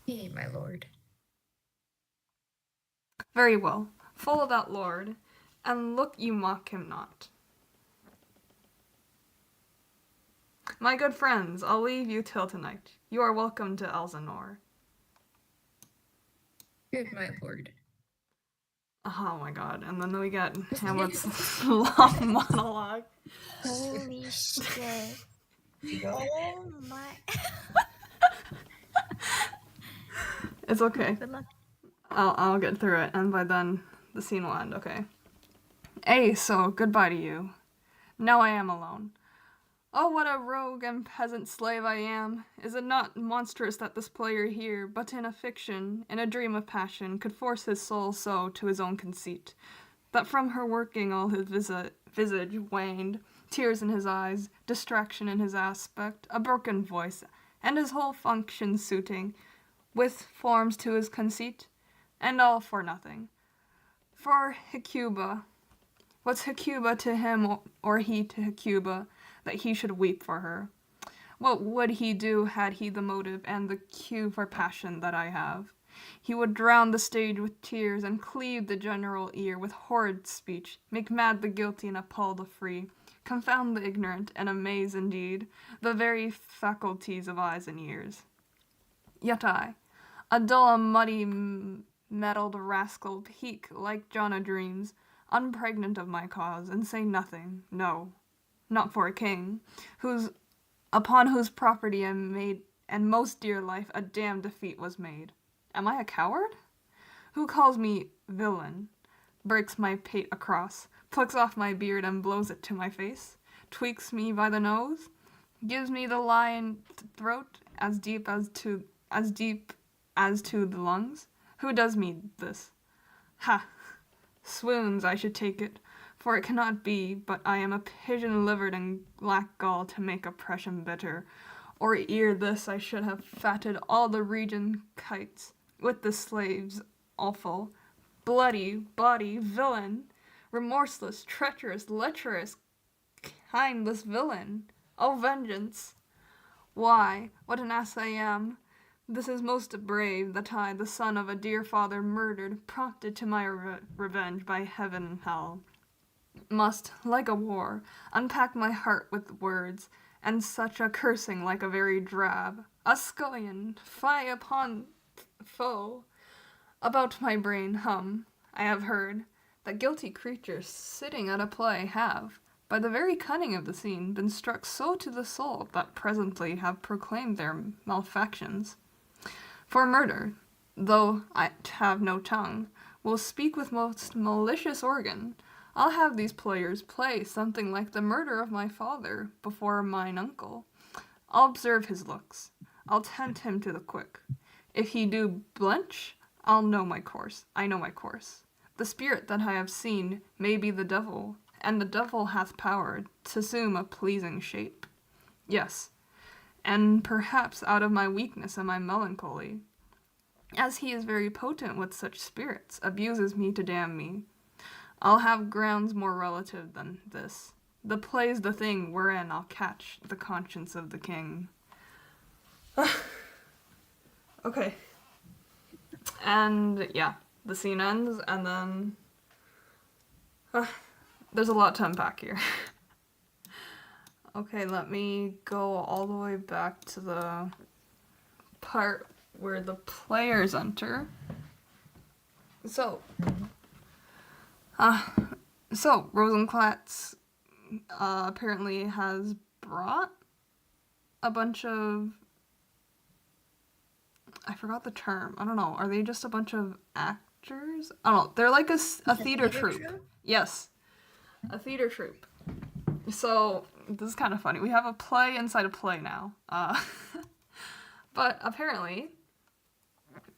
Yea, my lord. Very well. Follow that lord, and look you mock him not. My good friends, I'll leave you till tonight. You are welcome to Elsinore. Good, my lord. Oh my god, and then we get Hamlet's long monologue. Holy shit. Oh my. It's okay. Good luck. I'll get through it, and by then the scene will end, okay? So goodbye to you. Now I am alone. Oh, what a rogue and peasant slave I am! Is it not monstrous that this player here, but in a fiction, in a dream of passion, could force his soul so to his own conceit, that from her working all his visage waned, tears in his eyes, distraction in his aspect, a broken voice, and his whole function suiting, with forms to his conceit, and all for nothing. For Hecuba, what's Hecuba to him, or he to Hecuba, that he should weep for her? What would he do had he the motive and the cue for passion that I have? He would drown the stage with tears, and cleave the general ear with horrid speech, make mad the guilty and appall the free, confound the ignorant, and amaze indeed the very faculties of eyes and ears. Yet I, a dull and muddy meddled rascal, peak like John o' Dreams, unpregnant of my cause, and say nothing, no, not for a king, upon whose property and made and most dear life a damned defeat was made. Am I a coward? Who calls me villain, breaks my pate across, plucks off my beard and blows it to my face, tweaks me by the nose, gives me the lion throat as deep as to the lungs? Who does me this? Ha! Swoons I should take it, for it cannot be, but I am a pigeon-livered and lack gall to make oppression bitter, or ere this I should have fatted all the region kites with the slaves awful, bloody, body, villain, remorseless, treacherous, lecherous, kindless villain. O vengeance! Why, what an ass I am! This is most brave, that I, the son of a dear father murdered, prompted to my revenge by heaven and hell, must, like a war, unpack my heart with words, and such a cursing like a very drab, a scullion, fie upon foe. About my brain I have heard, that guilty creatures sitting at a play have, by the very cunning of the scene, been struck so to the soul that presently have proclaimed their malefactions. For murder, though I have no tongue, will speak with most malicious organ. I'll have these players play something like the murder of my father before mine uncle. I'll observe his looks. I'll tempt him to the quick. If he do blench, I know my course. The spirit that I have seen may be the devil, and the devil hath power to assume a pleasing shape. Yes, and perhaps out of my weakness and my melancholy, as he is very potent with such spirits, abuses me to damn me. I'll have grounds more relative than this. The play's the thing wherein I'll catch the conscience of the king. Okay. And yeah, the scene ends, and then there's a lot to unpack here. Okay, let me go all the way back to the part where the players enter. So, Rosencrantz apparently has brought a bunch of, I forgot the term. I don't know. Are they just a bunch of actors? I don't know. They're like a theater troupe. Yes, a theater troupe. So this is kind of funny. We have a play inside a play now. But apparently,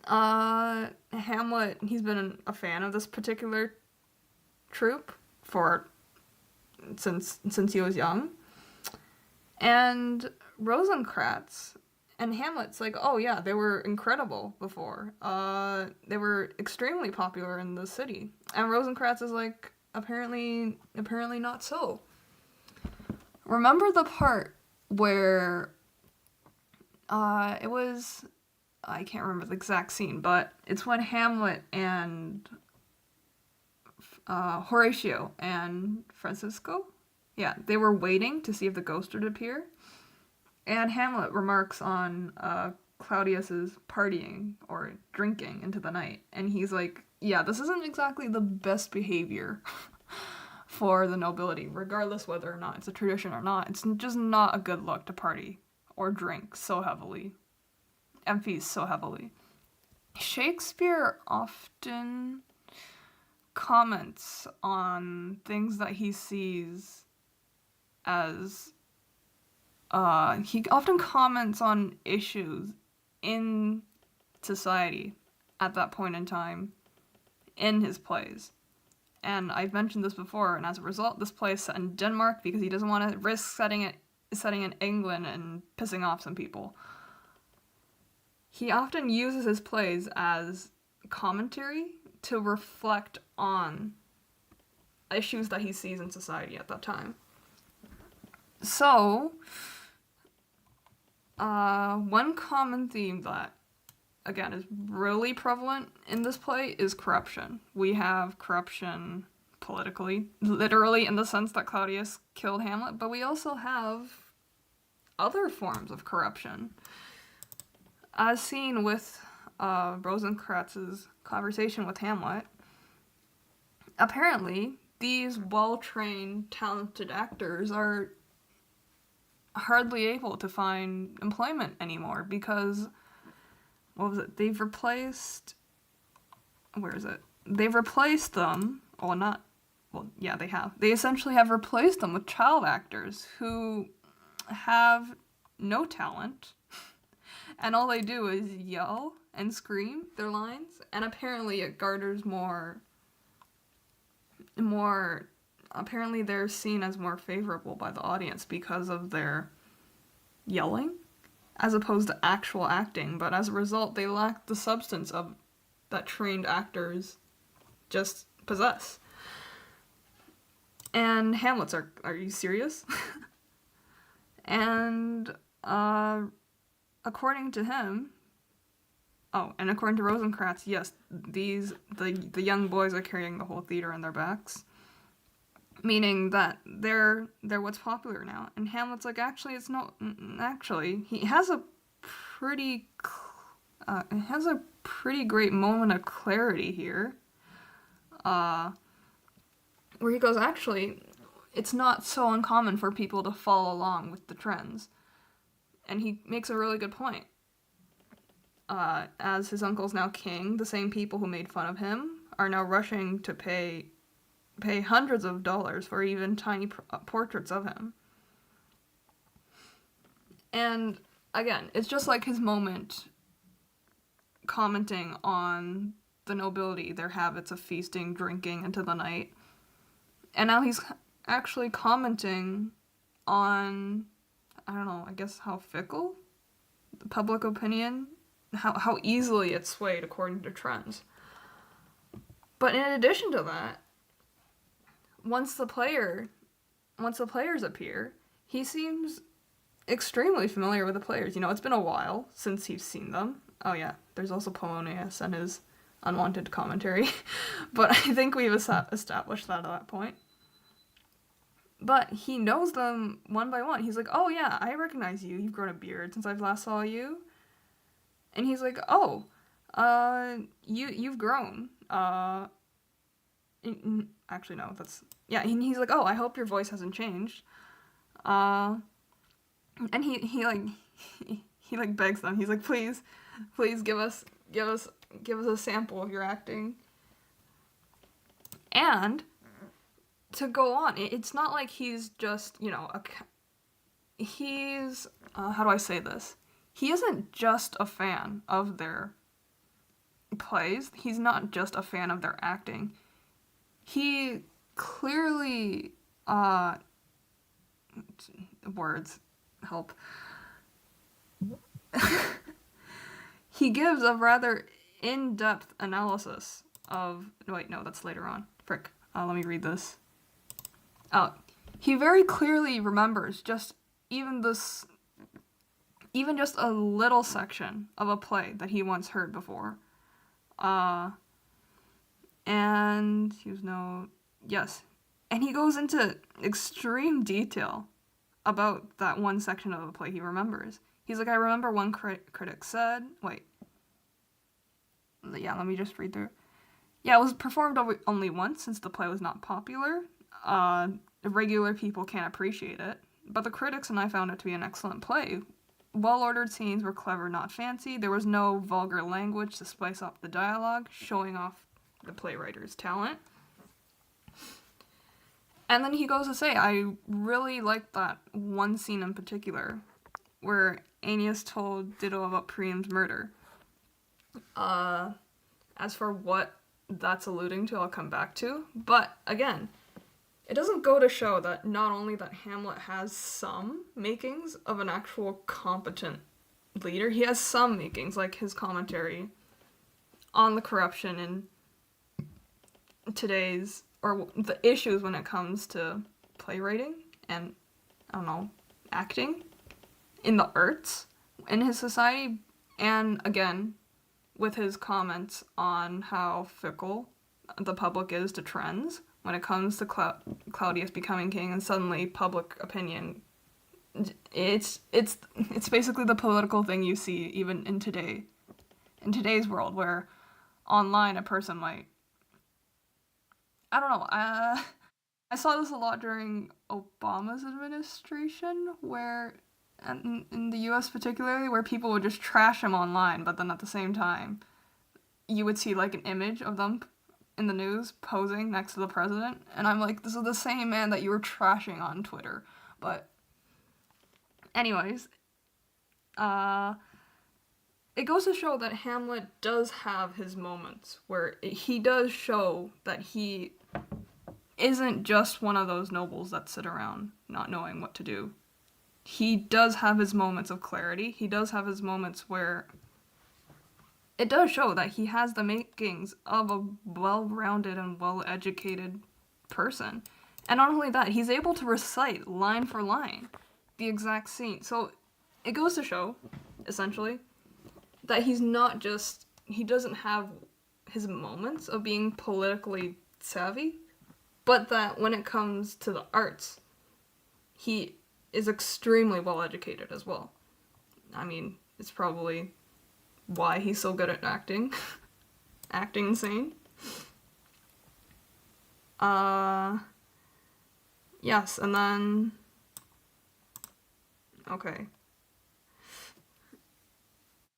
Hamlet, he's been a fan of this particular troupe since he was young. And Rosencrantz and Hamlet's like, oh yeah, they were incredible before. They were extremely popular in the city. And Rosencrantz is like, apparently not so. Remember the part where it was, I can't remember the exact scene, but it's when Hamlet and Horatio and Francisco, yeah, they were waiting to see if the ghost would appear. And Hamlet remarks on Claudius's partying or drinking into the night. And he's like, yeah, this isn't exactly the best behavior for the nobility, regardless whether or not it's a tradition or not. It's just not a good look to party or drink so heavily and feast so heavily. Shakespeare often comments on things that he sees as he often comments on issues in society at that point in time in his plays. And I've mentioned this before, and as a result, this play is set in Denmark because he doesn't want to risk setting in England and pissing off some people. He often uses his plays as commentary to reflect on issues that he sees in society at that time. So, one common theme that, again, is really prevalent in this play is corruption. We have corruption politically, literally in the sense that Claudius killed Hamlet, but we also have other forms of corruption. As seen with Rosencrantz's conversation with Hamlet, apparently these well-trained, talented actors are hardly able to find employment anymore because, they've replaced them, they have. They essentially have replaced them with child actors who have no talent, and all they do is yell and scream their lines, and apparently it garners apparently they're seen as more favorable by the audience because of their yelling as opposed to actual acting, but as a result they lack the substance of that trained actors just possess. And Hamlet's are you serious? And according to him, and according to Rosencrantz, yes, the young boys are carrying the whole theater on their backs, meaning that they're what's popular now. And Hamlet's like, actually, it's not. Actually, he has a pretty great moment of clarity here, where he goes, actually, it's not so uncommon for people to follow along with the trends. And he makes a really good point. As his uncle's now king, the same people who made fun of him are now rushing to pay hundreds of dollars for even tiny portraits of him. And again, it's just like his moment commenting on the nobility, their habits of feasting, drinking into the night. And now he's actually commenting on, I don't know, I guess how fickle the public opinion, how easily it's swayed according to trends. But in addition to that, once the players appear, he seems extremely familiar with the players. You know, it's been a while since he's seen them. Oh yeah, there's also Polonius and his unwanted commentary. But I think we've established that at that point. But he knows them one by one. He's like, oh yeah, I recognize you. You've grown a beard since I last saw you. And he's like, oh, you've grown. Actually, no, that's, yeah, and he's like, oh, I hope your voice hasn't changed. And he like, he like begs them. He's like, please give us a sample of your acting. And to go on, it's not like he's just, he's, how do I say this? He isn't just a fan of their plays. He's not just a fan of their acting. He clearly, words help. He gives a rather in-depth analysis of, wait, no, that's later on. Frick. Let me read this. He very clearly remembers even just a little section of a play that he once heard before. And yes. And he goes into extreme detail about that one section of the play he remembers. He's like, I remember one critic said, let me just read through. Yeah, it was performed only once since the play was not popular. Regular people can't appreciate it. But the critics and I found it to be an excellent play. Well-ordered scenes were clever, not fancy. There was no vulgar language to spice up the dialogue, showing off the playwriter's talent. And then he goes to say, I really liked that one scene in particular, where Aeneas told Dido about Priam's murder. As for what that's alluding to, I'll come back to. But, again, it doesn't go to show that not only that Hamlet has some makings of an actual competent leader, he has some makings, like his commentary on the corruption in today's, or the issues when it comes to playwriting and, acting in the arts in his society, and again, with his comments on how fickle the public is to trends when it comes to Claudius becoming king, and suddenly public opinion, it's basically the political thing you see even in today's world, where online a person might, I don't know, I saw this a lot during Obama's administration, where, in the US particularly, where people would just trash him online, but then at the same time, you would see like an image of them in the news posing next to the president, and I'm like, this is the same man that you were trashing on Twitter. But anyways, it goes to show that Hamlet does have his moments where he does show that he isn't just one of those nobles that sit around not knowing what to do. He does have his moments of clarity. He does have his moments where it does show that he has the makings of a well-rounded and well-educated person. And not only that, he's able to recite line for line the exact scene. So it goes to show, essentially, that he doesn't have his moments of being politically savvy, but that when it comes to the arts, he is extremely well educated as well. I mean, it's probably why he's so good at acting. Acting insane. Yes, and then, okay.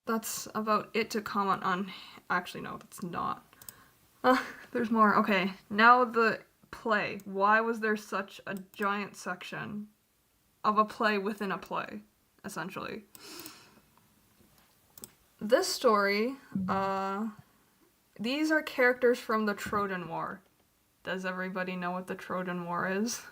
That's about it to comment on. Actually, no, that's not. There's more. Okay, now the play. Why was there such a giant section of a play within a play, essentially? This story, these are characters from the Trojan War. Does everybody know what the Trojan War is?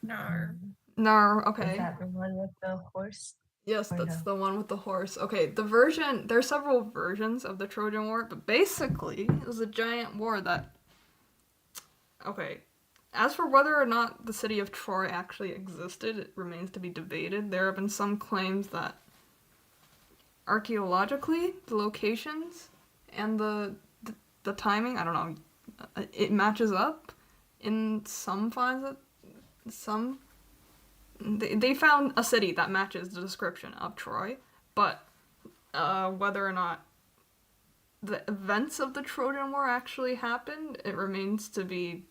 No. No, Is okay. that the one with the horse? Yes, Or that's no? the one with the horse. Okay, there's several versions of the Trojan War, but basically, it was a giant war that, okay, as for whether or not the city of Troy actually existed, it remains to be debated. There have been some claims that archaeologically, the locations and the timing, I don't know, it matches up in some finds that some they found a city that matches the description of Troy, but whether or not the events of the Trojan War actually happened, it remains to be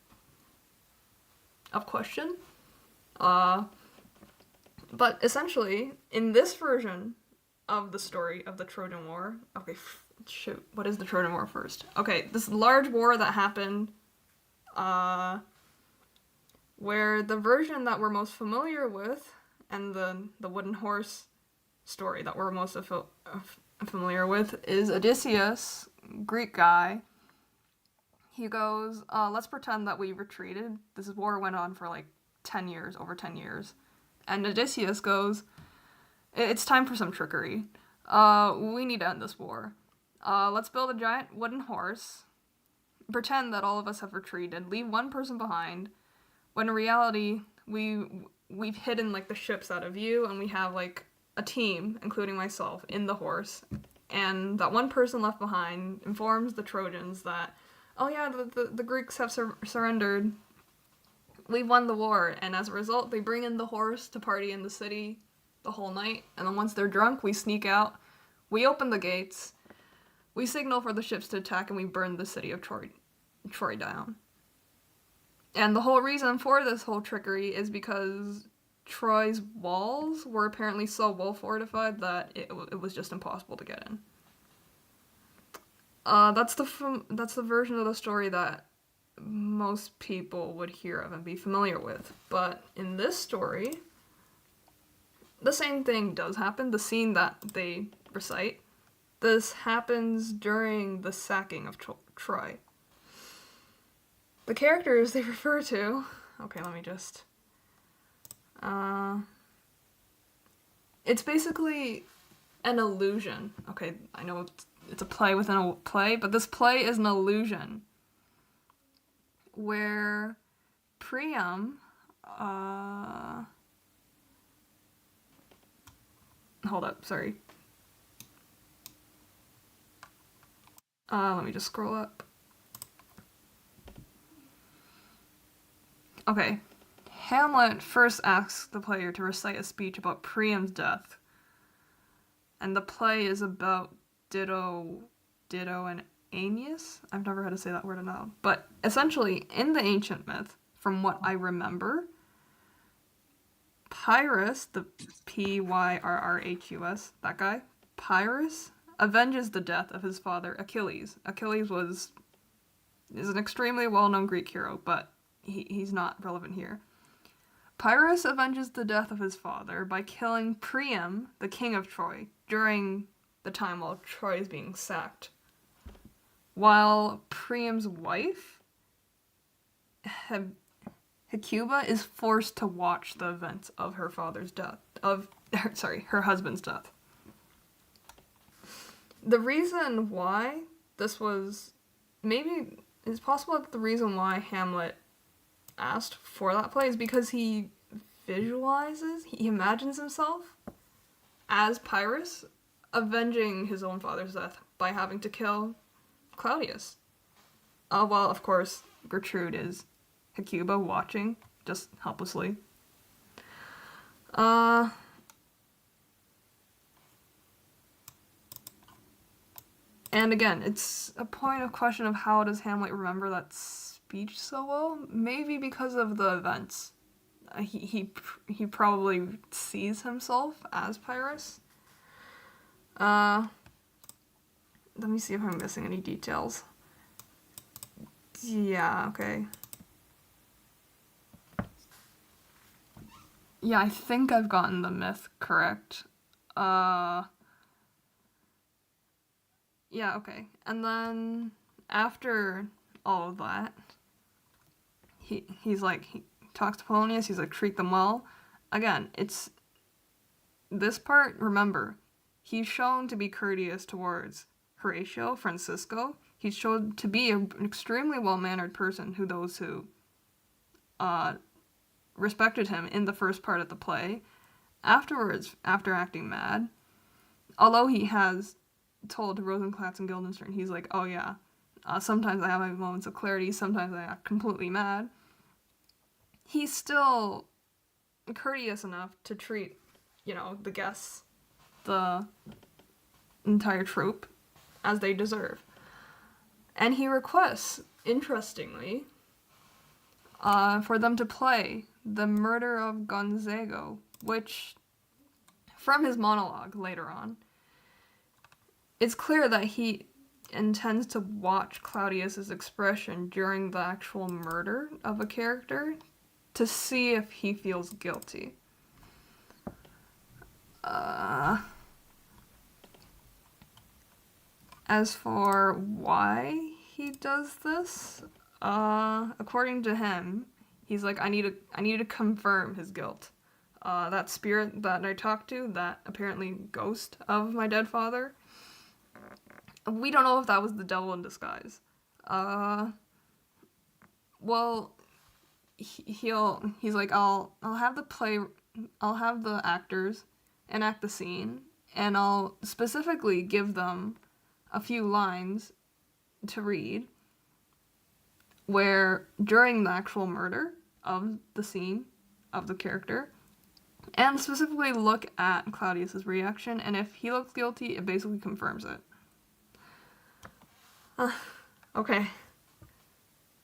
of question. But essentially, in this version of the story of the Trojan War, okay, shoot, what is the Trojan War first? Okay, this large war that happened, where the version that we're most familiar with, and the wooden horse story that we're most familiar with, is Odysseus, Greek guy. He goes, let's pretend that we retreated. This war went on for like 10 years, over 10 years. And Odysseus goes, it's time for some trickery. We need to end this war. Let's build a giant wooden horse, pretend that all of us have retreated, leave one person behind, when in reality, we've hidden like the ships out of view, and we have like a team, including myself, in the horse. And that one person left behind informs the Trojans that, oh yeah, the Greeks have surrendered. We won the war, and as a result, they bring in the horse to party in the city the whole night, and then once they're drunk, we sneak out, we open the gates, we signal for the ships to attack, and we burn the city of Troy down. And the whole reason for this whole trickery is because Troy's walls were apparently so well fortified that it was just impossible to get in. That's the version of the story that most people would hear of and be familiar with. But in this story, the same thing does happen. The scene that they recite, this happens during the sacking of Troy. The characters they refer to... Okay, let me just... it's basically an illusion. Okay, I know it's a play within a play, but this play is an illusion where Priam, hold up, sorry. Let me just scroll up. Okay. Hamlet first asks the player to recite a speech about Priam's death. And the play is about Dido and Aeneas? I've never had to say that word aloud. But essentially, in the ancient myth, from what I remember, Pyrrhus, the Pyrrhus, that guy, Pyrrhus, avenges the death of his father Achilles. Achilles is an extremely well-known Greek hero, but he's not relevant here. Pyrrhus avenges the death of his father by killing Priam, the king of Troy, during the time while Troy is being sacked. While Priam's wife, Hecuba, is forced to watch the events of her father's death, her husband's death. The reason why this was, maybe it's possible that the reason why Hamlet asked for that play is because he imagines himself as Pyrrhus avenging his own father's death by having to kill Claudius. While, of course, Gertrude is Hecuba watching, just helplessly. And again, it's a point of question of how does Hamlet remember that speech so well? Maybe because of the events. He probably sees himself as Pyrrhus. Let me see if I'm missing any details. Yeah, okay. Yeah, I think I've gotten the myth correct. Yeah, okay. And then after all of that, he talks to Polonius, he's like, treat them well. Again, it's this part, remember, he's shown to be courteous towards Horatio, Francisco. He's shown to be an extremely well-mannered person who those who respected him in the first part of the play. Afterwards, after acting mad, although he has told Rosencrantz and Guildenstern, he's like, oh yeah, sometimes I have my moments of clarity, sometimes I act completely mad. he's still courteous enough to treat, the guests, the entire troupe, as they deserve. And he requests, interestingly, for them to play The Murder of Gonzago, which, from his monologue later on, it's clear that he intends to watch Claudius's expression during the actual murder of a character to see if he feels guilty. As for why he does this, according to him, he's like, I need to confirm his guilt. That spirit that I talked to, that apparently ghost of my dead father, we don't know if that was the devil in disguise. Well, he's like, I'll have the actors enact the scene, and I'll specifically give them a few lines to read where during the actual murder of the scene of the character, and specifically look at Claudius's reaction, and if he looks guilty, it basically confirms it. Okay.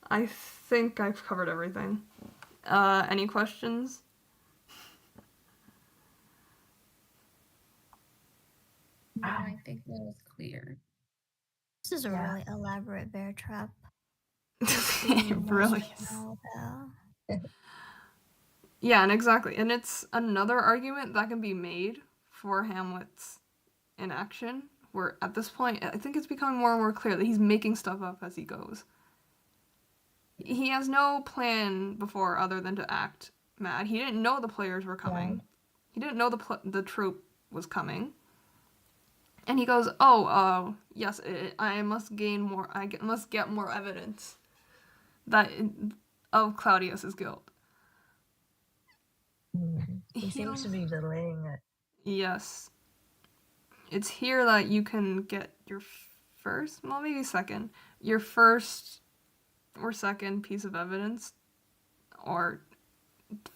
I think I've covered everything. Any questions? No, I think that was clear. This is a Yeah. really elaborate bear trap. It really is. Emotional, though. Yeah, and exactly. And it's another argument that can be made for Hamlet's inaction, where at this point, I think it's becoming more and more clear that he's making stuff up as he goes. He has no plan before other than to act mad. He didn't know the players were coming. Right. He didn't know the troupe was coming. And he goes, yes, I must gain more, must get more evidence of Claudius's guilt. He seems to be delaying it. Yes. It's here that you can get your maybe second, your first or second piece of evidence, or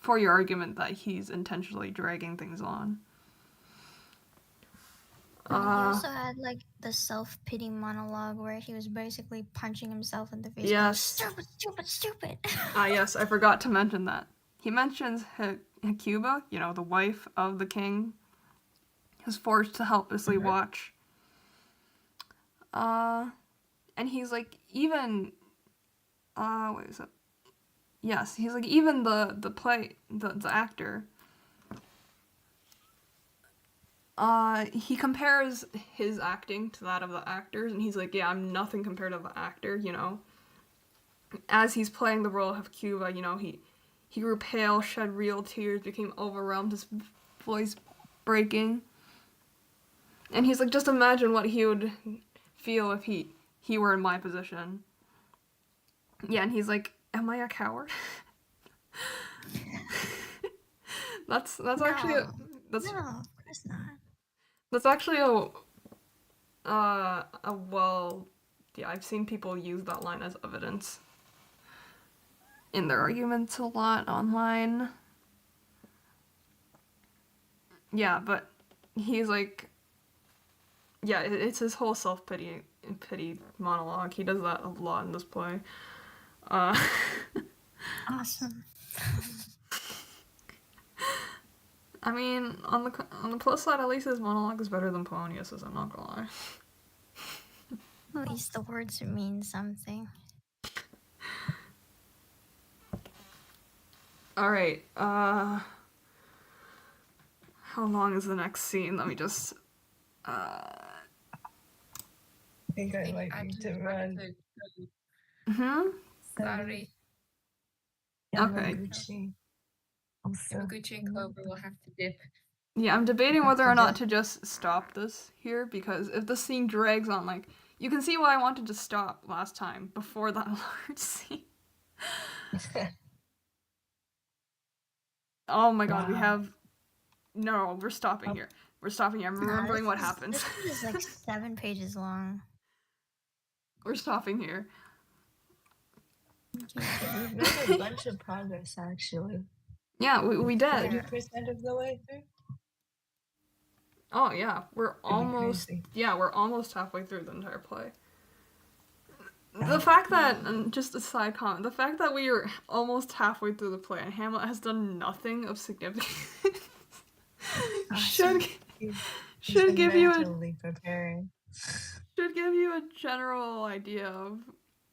for your argument that he's intentionally dragging things on. He also had like the self-pity monologue where he was basically punching himself in the face. Yes. Going, stupid, stupid. Yes, I forgot to mention that. He mentions Hecuba, the wife of the king, who's forced to helplessly watch. And he's like, even, wait, is it? Yes, he's like, even the actor, he compares his acting to that of the actors, and he's like, yeah, I'm nothing compared to the actor, As he's playing the role of Hecuba, he grew pale, shed real tears, became overwhelmed, his voice breaking. And he's like, just imagine what he would feel if he were in my position. Yeah, and he's like, am I a coward? that's actually No, of course not. That's actually yeah, I've seen people use that line as evidence in their arguments a lot online. Yeah, but he's like, yeah, it's his whole self-pity monologue. He does that a lot in this play. Awesome. I mean, on the plus side, at least his monologue is better than Polonius's, I'm not gonna lie. At least the words mean something. Alright, how long is the next scene? Let me just, I think I'd like you to run. Sorry. Okay. Yamaguchi. Also, Yamaguchi and Clover will have to dip. Yeah, I'm debating whether or not to just stop this here, because if the scene drags on, like, you can see why I wanted to stop last time, before that large scene. Oh my god, we Wow. have... No, we're stopping here. We're stopping here. I'm remembering what happens. This is like 7 pages long. We're stopping here. We've made a bunch of progress, actually. Yeah, we did. 30% of the way through? Oh yeah, we're almost crazy. halfway through the entire play. The fact that, and just a side comment, the fact that we are almost halfway through the play and Hamlet has done nothing of significance should He's should been give you a mentally preparing. should give you a general idea of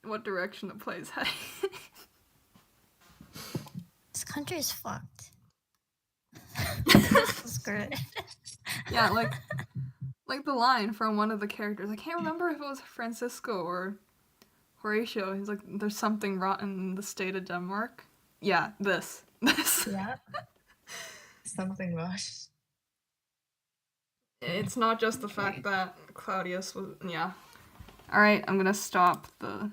what direction the play is heading. This country is fucked. Screw it. Yeah, like the line from one of the characters. I can't remember if it was Francisco or Horatio. He's like, "There's something rotten in the state of Denmark." Yeah, this. Yeah. Something rushed. It's not just the fact that Claudius was. Yeah. All right, I'm gonna stop the